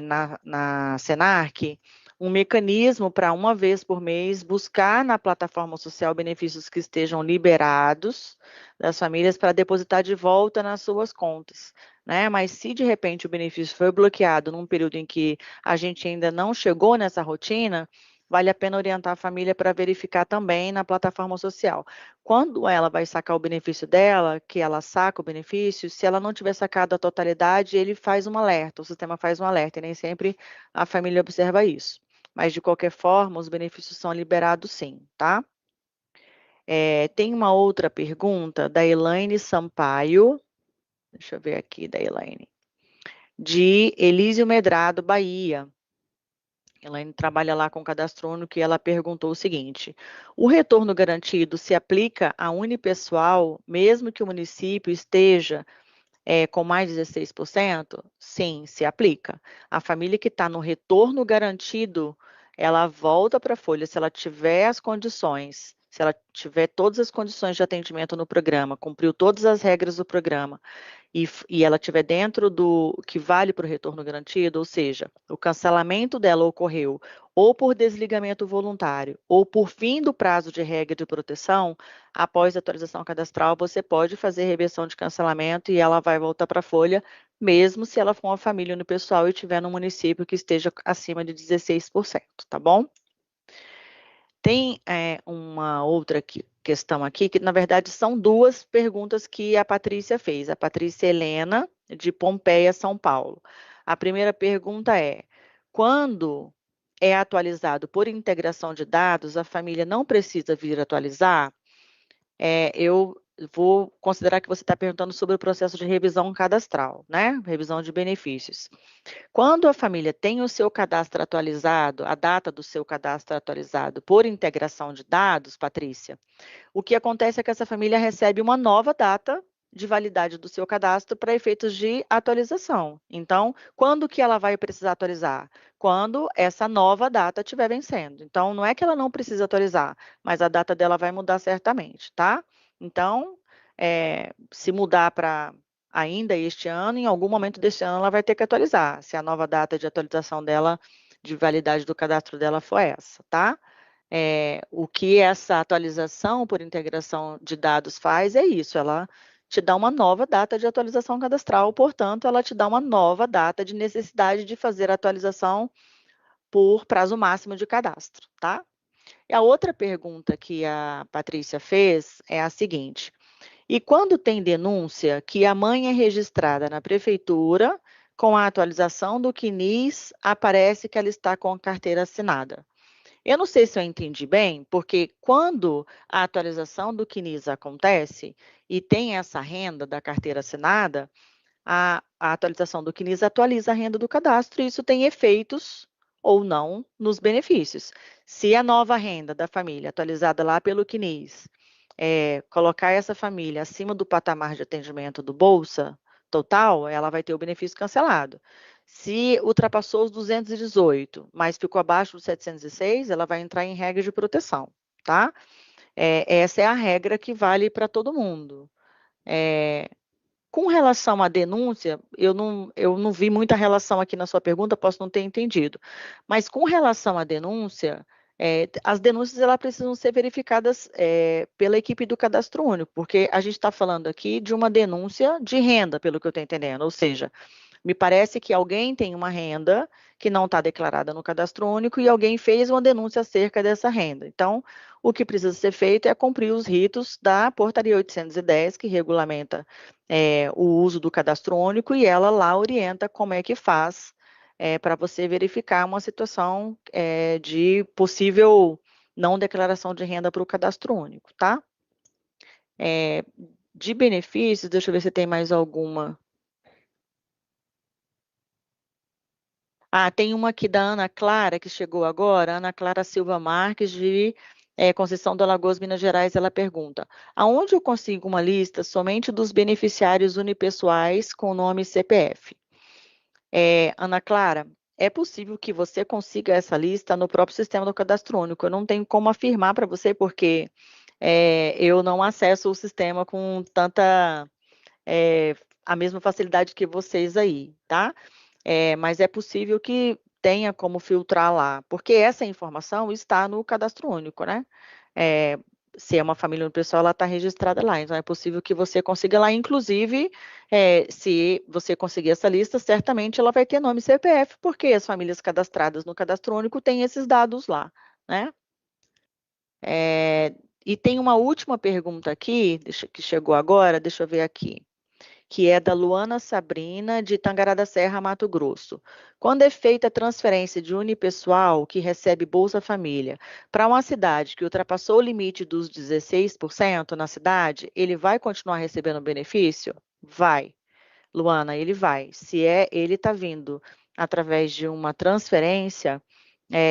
na Senarc um mecanismo para, uma vez por mês, buscar na plataforma social benefícios que estejam liberados das famílias para depositar de volta nas suas contas. né? Mas se de repente o benefício foi bloqueado num período em que a gente ainda não chegou nessa rotina, vale a pena orientar a família para verificar também na plataforma social. Quando ela vai sacar o benefício dela, que ela saca o benefício, se ela não tiver sacado a totalidade, ele faz um alerta, o sistema faz um alerta, e nem sempre a família observa isso. Mas, de qualquer forma, os benefícios são liberados sim, tá? Tem uma outra pergunta da Elaine Sampaio. Deixa eu ver aqui, da Elaine. De Elísio Medrado, Bahia. Elaine trabalha lá com cadastro único e ela perguntou o seguinte: o retorno garantido se aplica a unipessoal, mesmo que o município esteja com mais de 16%? Sim, se aplica. A família que está no retorno garantido, ela volta para a folha se ela tiver as condições, se ela tiver todas as condições de atendimento no programa, cumpriu todas as regras do programa e ela estiver dentro do que vale para o retorno garantido, ou seja, o cancelamento dela ocorreu ou por desligamento voluntário ou por fim do prazo de regra de proteção, após a atualização cadastral, você pode fazer reversão de cancelamento e ela vai voltar para a folha, mesmo se ela for uma família unipessoal e estiver no município que esteja acima de 16%, tá bom? Tem uma outra questão aqui, que na verdade são duas perguntas que a Patrícia fez. A Patrícia Helena, de Pompeia, São Paulo. A primeira pergunta é: quando é atualizado por integração de dados, a família não precisa vir atualizar? Eu vou considerar que você está perguntando sobre o processo de revisão cadastral, né? Revisão de benefícios. Quando a família tem o seu cadastro atualizado, a data do seu cadastro atualizado por integração de dados, Patrícia, o que acontece é que essa família recebe uma nova data de validade do seu cadastro para efeitos de atualização. Então, quando que ela vai precisar atualizar? Quando essa nova data estiver vencendo. Então, não é que ela não precisa atualizar, mas a data dela vai mudar certamente, tá? Então, se mudar para ainda este ano, em algum momento deste ano ela vai ter que atualizar, se a nova data de atualização dela, de validade do cadastro dela for essa, tá? O que essa atualização por integração de dados faz é isso, ela te dá uma nova data de atualização cadastral, portanto, ela te dá uma nova data de necessidade de fazer a atualização por prazo máximo de cadastro, tá? E a outra pergunta que a Patrícia fez é a seguinte: e quando tem denúncia que a mãe é registrada na prefeitura, com a atualização do CNIS, aparece que ela está com a carteira assinada? Eu não sei se eu entendi bem, porque quando a atualização do CNIS acontece e tem essa renda da carteira assinada, a atualização do CNIS atualiza a renda do cadastro e isso tem efeitos ou não nos benefícios. Se a nova renda da família atualizada lá pelo CNIS colocar essa família acima do patamar de atendimento do Bolsa Total, ela vai ter o benefício cancelado. Se ultrapassou os 218, mas ficou abaixo dos 706, ela vai entrar em regra de proteção, tá? Essa é a regra que vale para todo mundo. Com relação à denúncia, eu não vi muita relação aqui na sua pergunta, posso não ter entendido. Mas com relação à denúncia, as denúncias elas precisam ser verificadas pela equipe do Cadastro Único, porque a gente está falando aqui de uma denúncia de renda, pelo que eu estou entendendo, ou seja, me parece que alguém tem uma renda que não está declarada no Cadastro Único e alguém fez uma denúncia acerca dessa renda. Então, o que precisa ser feito é cumprir os ritos da Portaria 810, que regulamenta o uso do Cadastro Único, e ela lá orienta como é que faz para você verificar uma situação de possível não declaração de renda para o Cadastro Único, tá? De benefícios, deixa eu ver se tem mais alguma. Tem uma aqui da Ana Clara, que chegou agora, Ana Clara Silva Marques, de Conceição de Alagoas, Minas Gerais. Ela pergunta: aonde eu consigo uma lista somente dos beneficiários unipessoais com nome e CPF? Ana Clara, é possível que você consiga essa lista no próprio sistema do Cadastro Único. Eu não tenho como afirmar para você, porque eu não acesso o sistema com tanta a mesma facilidade que vocês aí, tá? Mas é possível que tenha como filtrar lá, porque essa informação está no Cadastro Único, né? se é uma família unipessoal, ela está registrada lá, então é possível que você consiga lá, inclusive, se você conseguir essa lista, certamente ela vai ter nome e CPF, porque as famílias cadastradas no Cadastro Único têm esses dados lá, né? E tem uma última pergunta aqui, que chegou agora, deixa eu ver aqui, que é da Luana Sabrina, de Tangará da Serra, Mato Grosso. Quando é feita a transferência de unipessoal que recebe Bolsa Família para uma cidade que ultrapassou o limite dos 16% na cidade, ele vai continuar recebendo benefício? Vai, Luana, ele vai. Se ele está vindo através de uma transferência,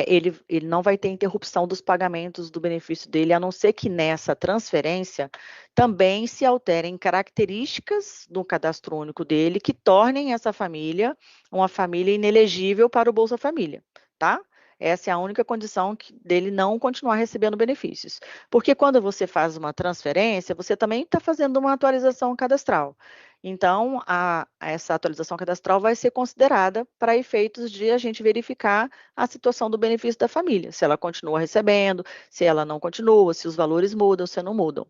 ele não vai ter interrupção dos pagamentos do benefício dele, a não ser que nessa transferência também se alterem características do cadastro único dele que tornem essa família uma família inelegível para o Bolsa Família, tá? Essa é a única condição dele não continuar recebendo benefícios. Porque quando você faz uma transferência, você também está fazendo uma atualização cadastral. Então, essa atualização cadastral vai ser considerada para efeitos de a gente verificar a situação do benefício da família, se ela continua recebendo, se ela não continua, se os valores mudam, se não mudam.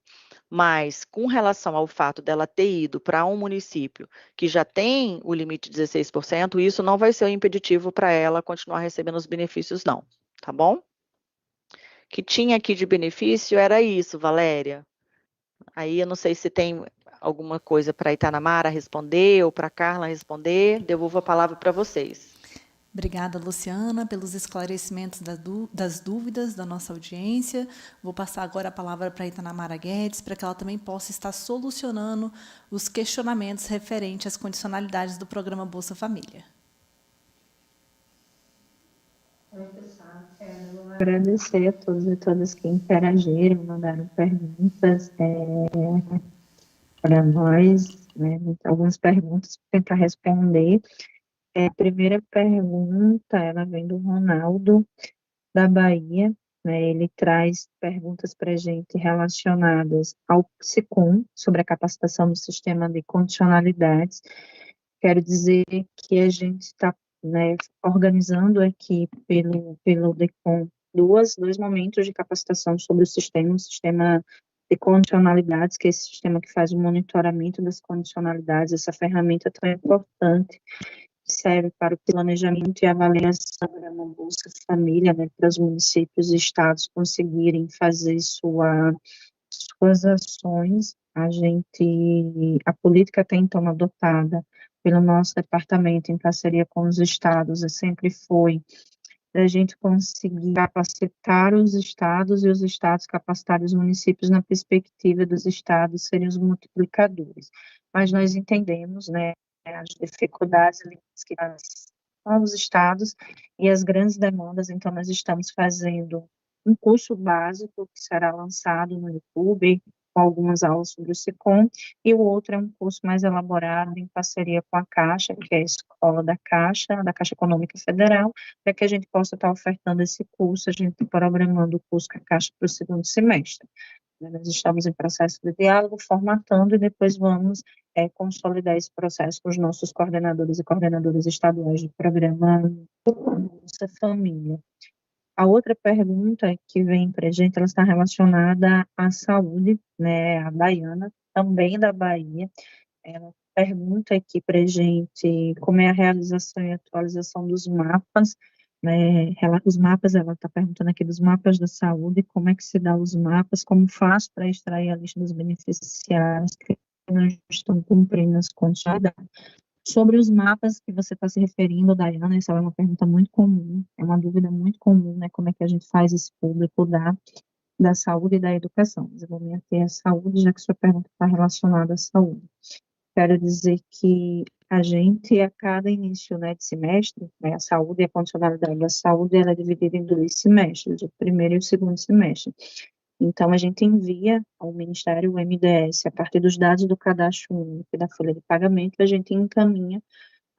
Mas, com relação ao fato dela ter ido para um município que já tem o limite de 16%, isso não vai ser um impeditivo para ela continuar recebendo os benefícios, não, tá bom? Que tinha aqui de benefício era isso, Valéria. Aí eu não sei se tem alguma coisa para a Itanamara responder ou para a Carla responder. Devolvo a palavra para vocês. Obrigada, Luciana, pelos esclarecimentos das dúvidas da nossa audiência. Vou passar agora a palavra para a Itanamara Guedes, para que ela também possa estar solucionando os questionamentos referentes às condicionalidades do programa Bolsa Família. Oi, pessoal. Eu vou agradecer a todos e todas que interagiram, mandaram perguntas para nós, né? Algumas perguntas para tentar responder. A primeira pergunta, ela vem do Ronaldo, da Bahia, né? Ele traz perguntas para a gente relacionadas ao PSICOM, sobre a capacitação do sistema de condicionalidades. Quero dizer que a gente está, né, organizando aqui pelo DECOM dois momentos de capacitação sobre o sistema de condicionalidades, que é esse sistema que faz o monitoramento das condicionalidades, essa ferramenta tão importante, que serve para o planejamento e avaliação da Bolsa Família, né, para os municípios e estados conseguirem fazer suas ações. A política até então adotada pelo nosso departamento em parceria com os estados sempre foi a gente conseguir capacitar os estados e os estados capacitar os municípios na perspectiva dos estados serem os multiplicadores. Mas nós entendemos, né, as dificuldades que são os estados e as grandes demandas, então nós estamos fazendo um curso básico que será lançado no YouTube, com algumas aulas sobre o SICOM, e o outro é um curso mais elaborado em parceria com a Caixa, que é a escola da Caixa Econômica Federal, para que a gente possa estar ofertando esse curso, a gente está programando o curso com a Caixa para o segundo semestre. Nós estamos em processo de diálogo, formatando, e depois vamos consolidar esse processo com os nossos coordenadores e coordenadoras estaduais do programa Bolsa Família. A outra pergunta que vem para a gente, ela está relacionada à saúde, né, a Dayana, também da Bahia. Ela pergunta aqui para a gente como é a realização e atualização dos mapas, né, os mapas, ela está perguntando aqui dos mapas da saúde, como é que se dá os mapas, como faz para extrair a lista dos beneficiários que não estão cumprindo as condicionalidades. Sobre os mapas que você está se referindo, Dayana, essa é uma pergunta muito comum, é uma dúvida muito comum, né, como é que a gente faz esse público da saúde e da educação. Mas eu vou me ater à saúde, já que sua pergunta está relacionada à saúde. Quero dizer que a gente, a cada início, né, de semestre, né, a saúde e a condicionalidade da saúde, ela é dividida em 2 semestres, o primeiro e o segundo semestre. Então, a gente envia ao Ministério o MDS, a partir dos dados do cadastro único e da folha de pagamento, a gente encaminha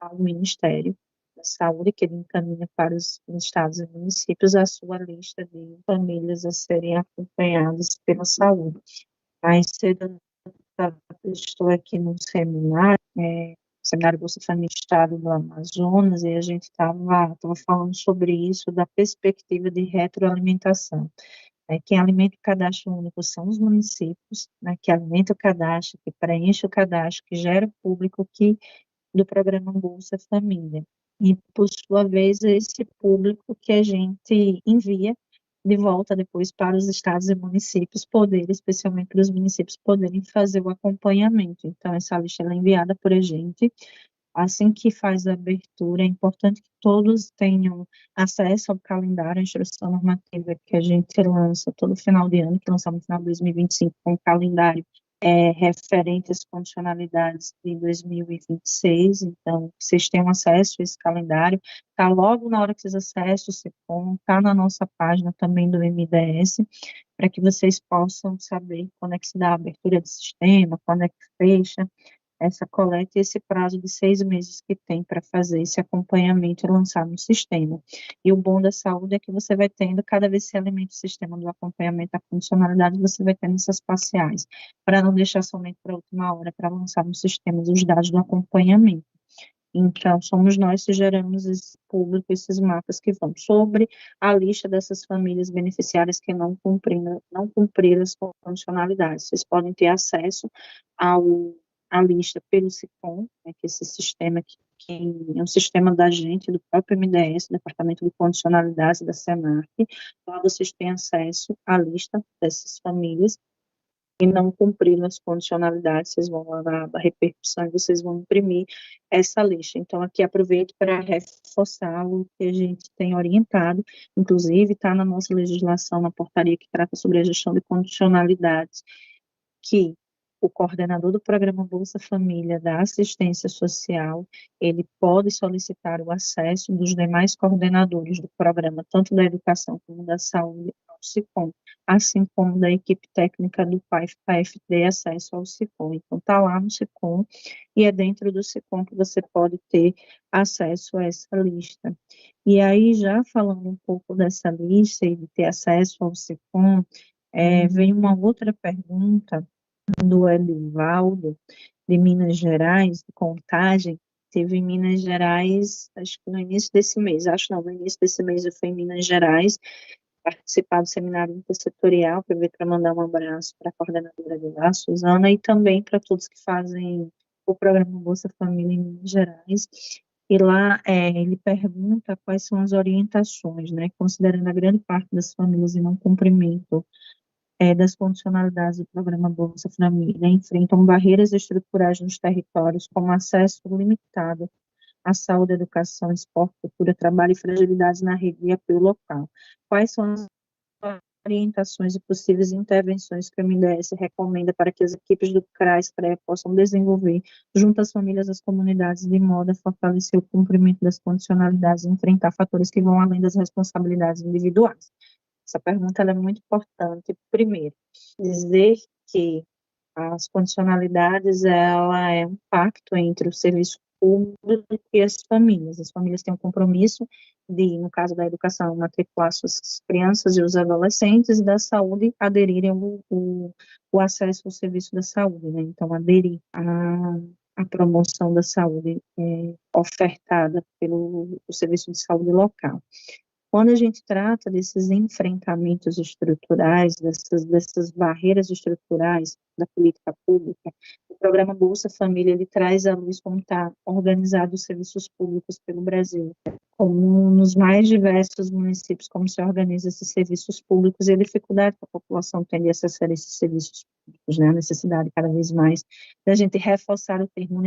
ao Ministério da Saúde, que ele encaminha para os estados e municípios a sua lista de famílias a serem acompanhadas pela saúde. Mais cedo, estou aqui num seminário, Seminário Bolsa Família Estado do Amazonas, e a gente estava falando sobre isso, da perspectiva de retroalimentação. Quem alimenta o cadastro único são os municípios, né, que alimenta o cadastro, que preenche o cadastro, que gera o público do programa Bolsa Família. E, por sua vez, é esse público que a gente envia de volta depois para os estados e municípios poderem, especialmente para os municípios poderem fazer o acompanhamento. Então, essa lista é enviada por a gente. Assim que faz a abertura, é importante que todos tenham acesso ao calendário, a instrução normativa que a gente lança todo final de ano, que lançamos no final de 2025, com o calendário referente às condicionalidades de 2026. Então, vocês tenham acesso a esse calendário, está logo na hora que vocês acessam o SECOM, está na nossa página também do MDS, para que vocês possam saber quando é que se dá a abertura do sistema, quando é que fecha essa coleta e esse prazo de 6 meses que tem para fazer esse acompanhamento e lançar no sistema. E o bom da saúde é que você vai tendo, cada vez que você alimenta o sistema do acompanhamento da funcionalidade, você vai tendo essas parciais, para não deixar somente para a última hora, para lançar no sistema os dados do acompanhamento. Então, somos nós que geramos esse público, esses mapas que vão sobre a lista dessas famílias beneficiárias que não cumpriram as condicionalidades. Vocês podem ter acesso a lista pelo SICOM, né, que é esse sistema que é um sistema da gente, do próprio MDS, Departamento de Condicionalidades da SENAC. Lá vocês têm acesso à lista dessas famílias e não cumpriram as condicionalidades, vocês vão lá na aba repercussão e vocês vão imprimir essa lista. Então, aqui aproveito para reforçar o que a gente tem orientado, inclusive está na nossa legislação, na portaria que trata sobre a gestão de condicionalidades, que o coordenador do programa Bolsa Família da Assistência Social, ele pode solicitar o acesso dos demais coordenadores do programa, tanto da educação como da saúde, ao SICOM, assim como da equipe técnica do PAIF acesso ao SICOM. Então, está lá no SICOM, e é dentro do SICOM que você pode ter acesso a essa lista. E aí, já falando um pouco dessa lista e de ter acesso ao SICOM, vem uma outra pergunta do Edivaldo, de Minas Gerais, de Contagem. Teve em Minas Gerais, acho que no início desse mês, no início desse mês eu fui em Minas Gerais, participar do seminário intersetorial, para mandar um abraço para a coordenadora de lá, Suzana, e também para todos que fazem o programa Bolsa Família em Minas Gerais. E lá ele pergunta quais são as orientações, né, considerando a grande parte das famílias em não cumprimento das condicionalidades do programa Bolsa Família, enfrentam barreiras estruturais nos territórios, como acesso limitado à saúde, educação, esporte, cultura, trabalho e fragilidades na rede e apoio local. Quais são as orientações e possíveis intervenções que o MDS recomenda para que as equipes do CRAS-CREA possam desenvolver junto às famílias e às comunidades, de modo a fortalecer o cumprimento das condicionalidades e enfrentar fatores que vão além das responsabilidades individuais? Essa pergunta ela é muito importante. Primeiro, dizer que as condicionalidades ela é um pacto entre o serviço público e as famílias. As famílias têm um compromisso de, no caso da educação, matricular suas crianças e os adolescentes, e da saúde aderirem o acesso ao serviço da saúde, né? Então, aderir à promoção da saúde ofertada pelo serviço de saúde local. Quando a gente trata desses enfrentamentos estruturais, dessas barreiras estruturais da política pública, o programa Bolsa Família ele traz à luz como está organizado os serviços públicos pelo Brasil, como nos mais diversos municípios, como se organiza esses serviços públicos e a dificuldade que a população tem de acessar esses serviços públicos, né? A necessidade cada vez mais da gente reforçar o termo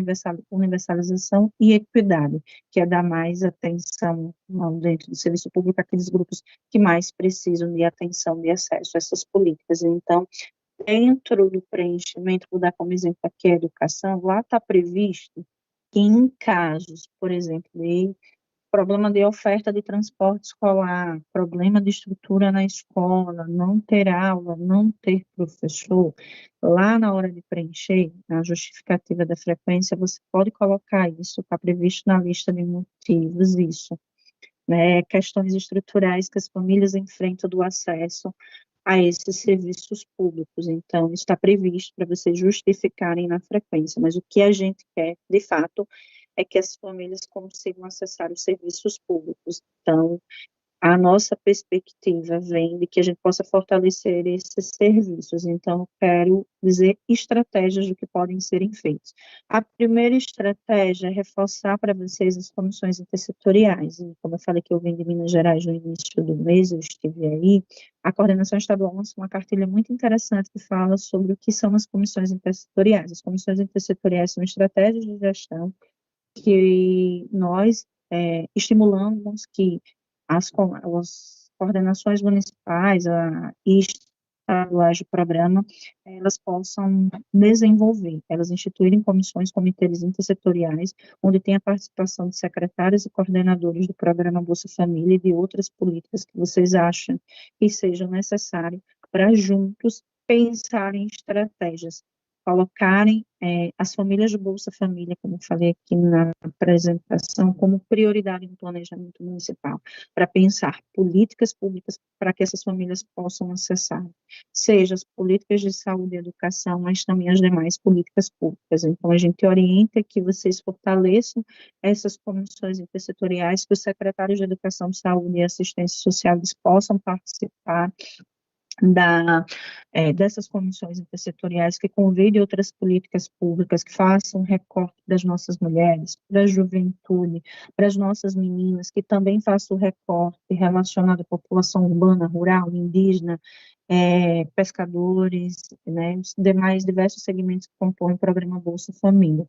universalização e equidade, que é dar mais atenção dentro do serviço público àqueles grupos que mais precisam de atenção, de acesso a essas políticas. Então, dentro do preenchimento, vou dar como exemplo aqui a educação, lá está previsto que em casos, por exemplo, de problema de oferta de transporte escolar, problema de estrutura na escola, não ter aula, não ter professor, lá na hora de preencher, na justificativa da frequência, você pode colocar isso, está previsto na lista de motivos, isso, né, questões estruturais que as famílias enfrentam do acesso a esses serviços públicos. Então, está previsto para vocês justificarem na frequência, mas o que a gente quer, de fato, é que as famílias consigam acessar os serviços públicos. Então, a nossa perspectiva vem de que a gente possa fortalecer esses serviços. Então, eu quero dizer estratégias do que podem serem feitos. A primeira estratégia é reforçar para vocês as comissões intersetoriais. E, como eu falei que eu vim de Minas Gerais no início do mês, eu estive aí, a coordenação estadual lançou uma cartilha muito interessante que fala sobre o que são as comissões intersetoriais. As comissões intersetoriais são estratégias de gestão que nós estimulamos que as coordenações municipais e estaduais do programa, elas possam desenvolver, elas instituírem comissões, comitês intersetoriais, onde tem a participação de secretários e coordenadores do programa Bolsa Família e de outras políticas que vocês acham que sejam necessárias para juntos pensarem em estratégias, colocarem as famílias do Bolsa Família, como eu falei aqui na apresentação, como prioridade no planejamento municipal, para pensar políticas públicas para que essas famílias possam acessar, seja as políticas de saúde e educação, mas também as demais políticas públicas. Então, a gente orienta que vocês fortaleçam essas comissões intersetoriais, que os secretários de Educação, Saúde e Assistência Social eles possam participar dessas comissões intersetoriais, que convidem outras políticas públicas, que façam recorte das nossas mulheres, da juventude, para as nossas meninas, que também façam o recorte relacionado à população urbana, rural, indígena, pescadores, né, os demais diversos segmentos que compõem o programa Bolsa Família.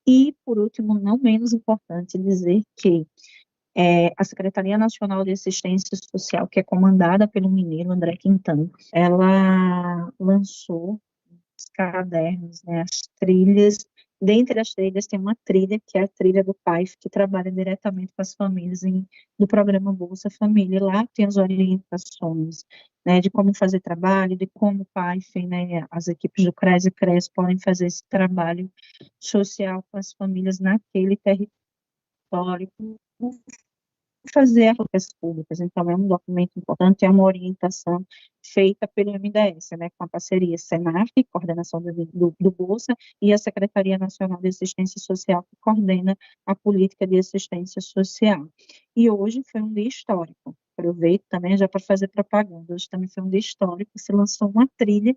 E, por último, não menos importante, dizer que a Secretaria Nacional de Assistência Social, que é comandada pelo mineiro André Quintana, ela lançou os cadernos, né, as trilhas. Dentre as trilhas tem uma trilha que é a trilha do PAIF, que trabalha diretamente com as famílias do programa Bolsa Família. Lá tem as orientações, né, de como fazer trabalho, de como o PAIF, né, as equipes do CRES e CRES podem fazer esse trabalho social com as famílias naquele território, fazer políticas públicas. Então, é um documento importante, é uma orientação feita pelo MDS, né, com a parceria SENAF, coordenação do Bolsa, e a Secretaria Nacional de Assistência Social, que coordena a política de assistência social. E hoje foi um dia histórico. Aproveito também já para fazer propaganda. Hoje também foi um dia histórico, se lançou uma trilha,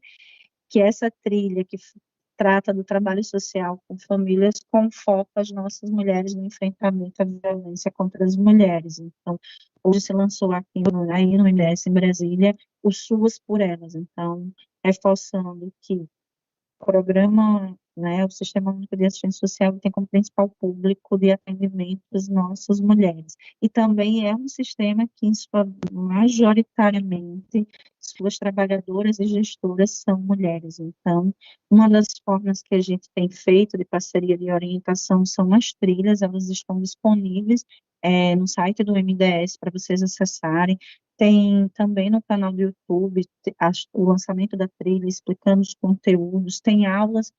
que é essa trilha que trata do trabalho social com famílias, com foco às nossas mulheres no enfrentamento à violência contra as mulheres. Então, hoje se lançou aqui aí no MDS em Brasília, o SUAS por Elas. Então, reforçando que o programa, né, o Sistema Único de Assistência Social tem como principal público de atendimento as nossas mulheres. E também é um sistema que, majoritariamente, suas trabalhadoras e gestoras são mulheres. Então, uma das formas que a gente tem feito de parceria de orientação são as trilhas, elas estão disponíveis no site do MDS para vocês acessarem. Tem também no canal do YouTube o lançamento da trilha, explicando os conteúdos, tem aulas,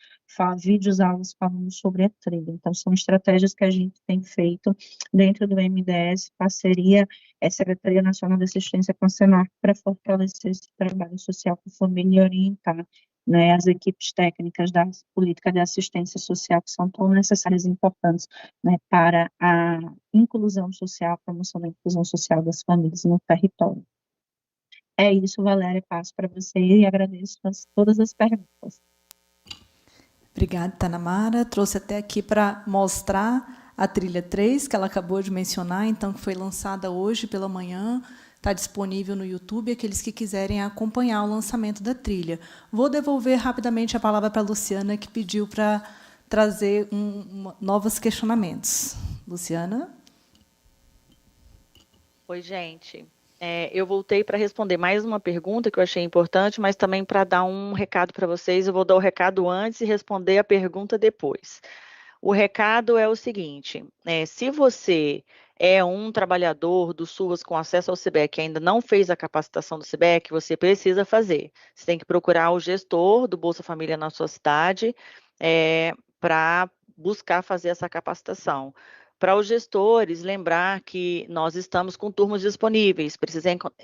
vídeos, aulas falando sobre a trilha. Então, são estratégias que a gente tem feito dentro do MDS, parceria, Secretaria Nacional de Assistência com a SENAC, para fortalecer esse trabalho social com a família e orientar, né, as equipes técnicas da política de assistência social, que são tão necessárias e importantes, né, para a inclusão social, a promoção da inclusão social das famílias no território. É isso, Valéria, passo para você e agradeço todas as perguntas. Obrigada, Tanamara. Trouxe até aqui para mostrar a trilha 3, que ela acabou de mencionar, então, que foi lançada hoje pela manhã, está disponível no YouTube, aqueles que quiserem acompanhar o lançamento da trilha. Vou devolver rapidamente a palavra para a Luciana, que pediu para trazer novos questionamentos. Luciana? Oi, gente. Eu voltei para responder mais uma pergunta que eu achei importante, mas também para dar um recado para vocês. Eu vou dar o recado antes e responder a pergunta depois. O recado é o seguinte, se você é um trabalhador do SUAS com acesso ao CBEC e ainda não fez a capacitação do CBEC, você precisa fazer. Você tem que procurar o gestor do Bolsa Família na sua cidade para buscar fazer essa capacitação. Para os gestores, lembrar que nós estamos com turmas disponíveis.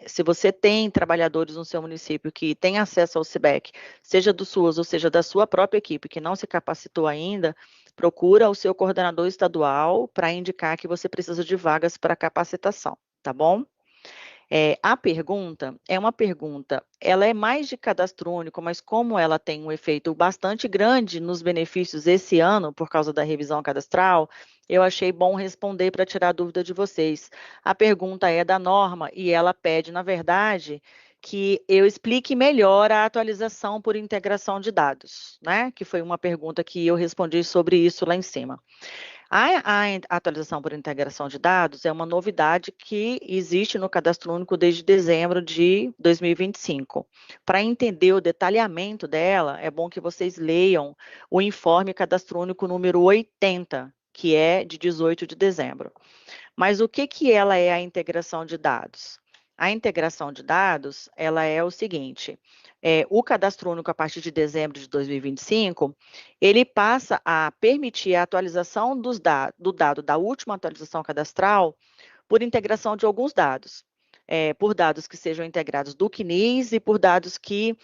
Se você tem trabalhadores no seu município que têm acesso ao CBEC, seja do SUAS ou seja da sua própria equipe, que não se capacitou ainda, procura o seu coordenador estadual para indicar que você precisa de vagas para capacitação, tá bom? A pergunta é uma pergunta, ela é mais de cadastro único, mas como ela tem um efeito bastante grande nos benefícios esse ano, por causa da revisão cadastral, eu achei bom responder para tirar a dúvida de vocês. A pergunta é da norma e ela pede, na verdade, que eu explique melhor a atualização por integração de dados, né? Que foi uma pergunta que eu respondi sobre isso lá em cima. A atualização por integração de dados é uma novidade que existe no Cadastro Único desde dezembro de 2025. Para entender o detalhamento dela, é bom que vocês leiam o informe Cadastro Único número 80, que é de 18 de dezembro. Mas o que ela é a integração de dados? A integração de dados, ela é o seguinte, o Cadastro Único, a partir de dezembro de 2025, ele passa a permitir a atualização do dado da última atualização cadastral por integração de alguns dados. Por dados que sejam integrados do CNIS e por dados que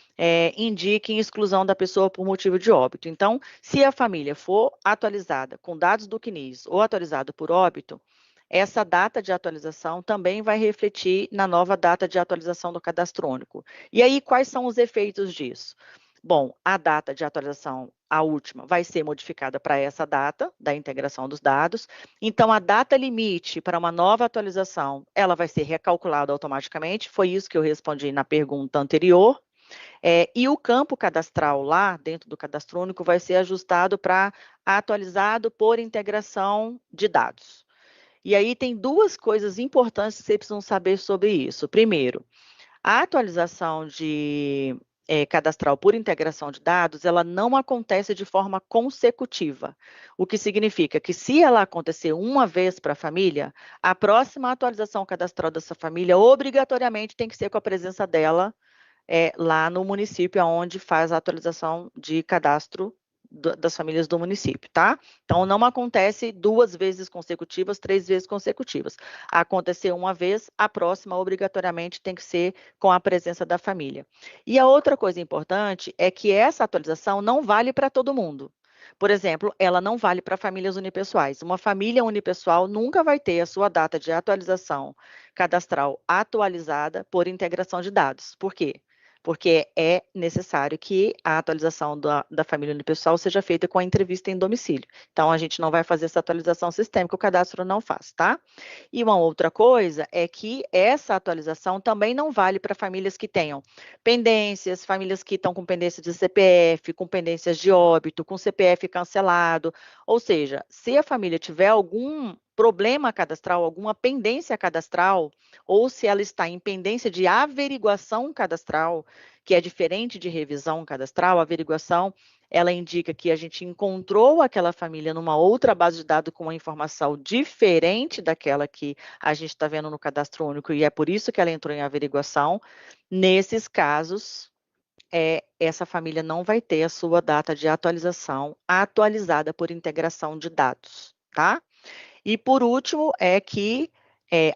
indiquem exclusão da pessoa por motivo de óbito. Então, se a família for atualizada com dados do CNIS ou atualizado por óbito, essa data de atualização também vai refletir na nova data de atualização do Cadastro Único. E aí, quais são os efeitos disso? Bom, a data de atualização, a última, vai ser modificada para essa data da integração dos dados. Então, a data limite para uma nova atualização, ela vai ser recalculada automaticamente. Foi isso que eu respondi na pergunta anterior. E o campo cadastral lá, dentro do Cadastro Único, vai ser ajustado para atualizado por integração de dados. E aí tem duas coisas importantes que vocês precisam saber sobre isso. Primeiro, a atualização de cadastral por integração de dados, ela não acontece de forma consecutiva, o que significa que se ela acontecer uma vez para a família, a próxima atualização cadastral dessa família obrigatoriamente tem que ser com a presença dela lá no município onde faz a atualização de cadastro das famílias do município, tá? Então, não acontece 2 vezes consecutivas, 3 vezes consecutivas. Aconteceu uma vez, a próxima obrigatoriamente tem que ser com a presença da família. E a outra coisa importante é que essa atualização não vale para todo mundo. Por exemplo, ela não vale para famílias unipessoais. Uma família unipessoal nunca vai ter a sua data de atualização cadastral atualizada por integração de dados. Por quê? Porque é necessário que a atualização da família unipessoal seja feita com a entrevista em domicílio. Então, a gente não vai fazer essa atualização sistêmica, o cadastro não faz, tá? E uma outra coisa é que essa atualização também não vale para famílias que tenham pendências, famílias que estão com pendência de CPF, com pendências de óbito, com CPF cancelado. Ou seja, se a família tiver algum problema cadastral, alguma pendência cadastral, ou se ela está em pendência de averiguação cadastral, que é diferente de revisão cadastral, a averiguação, ela indica que a gente encontrou aquela família numa outra base de dados com uma informação diferente daquela que a gente está vendo no Cadastro Único, e é por isso que ela entrou em averiguação. Nesses casos, essa família não vai ter a sua data de atualização atualizada por integração de dados, tá? E, por último, é que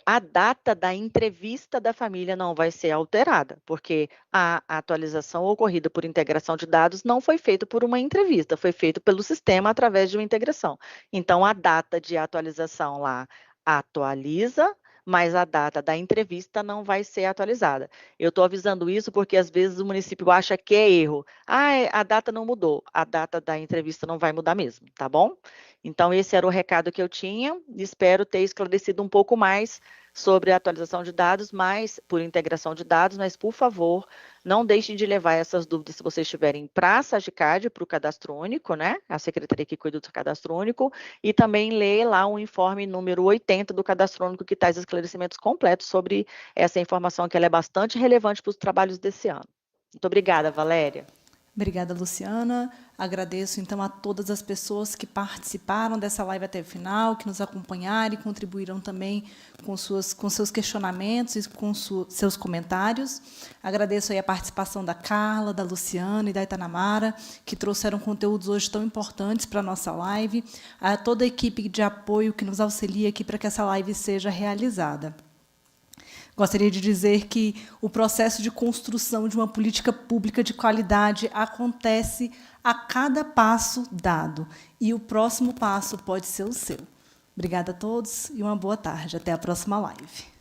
a data da entrevista da família não vai ser alterada, porque a atualização ocorrida por integração de dados não foi feita por uma entrevista, foi feita pelo sistema através de uma integração. Então, a data de atualização lá atualiza, mas a data da entrevista não vai ser atualizada. Eu estou avisando isso porque, às vezes, o município acha que é erro. A data não mudou, a data da entrevista não vai mudar mesmo, tá bom? Então, esse era o recado que eu tinha. Espero ter esclarecido um pouco mais sobre a atualização de dados, por integração de dados, mas, por favor, não deixem de levar essas dúvidas, se vocês tiverem, para a SAGCAD, para o Cadastro Único, né? A secretaria que cuida do Cadastro Único, e também ler lá o informe número 80 do Cadastro Único, que traz esclarecimentos completos sobre essa informação, que ela é bastante relevante para os trabalhos desse ano. Muito obrigada, Valéria. Obrigada, Luciana. Agradeço, então, a todas as pessoas que participaram dessa live até o final, que nos acompanharam e contribuíram também com seus questionamentos e com seus comentários. Agradeço aí a participação da Carla, da Luciana e da Itanamara, que trouxeram conteúdos hoje tão importantes para a nossa live, a toda a equipe de apoio que nos auxilia aqui para que essa live seja realizada. Gostaria de dizer que o processo de construção de uma política pública de qualidade acontece a cada passo dado, e o próximo passo pode ser o seu. Obrigada a todos e uma boa tarde. Até a próxima live.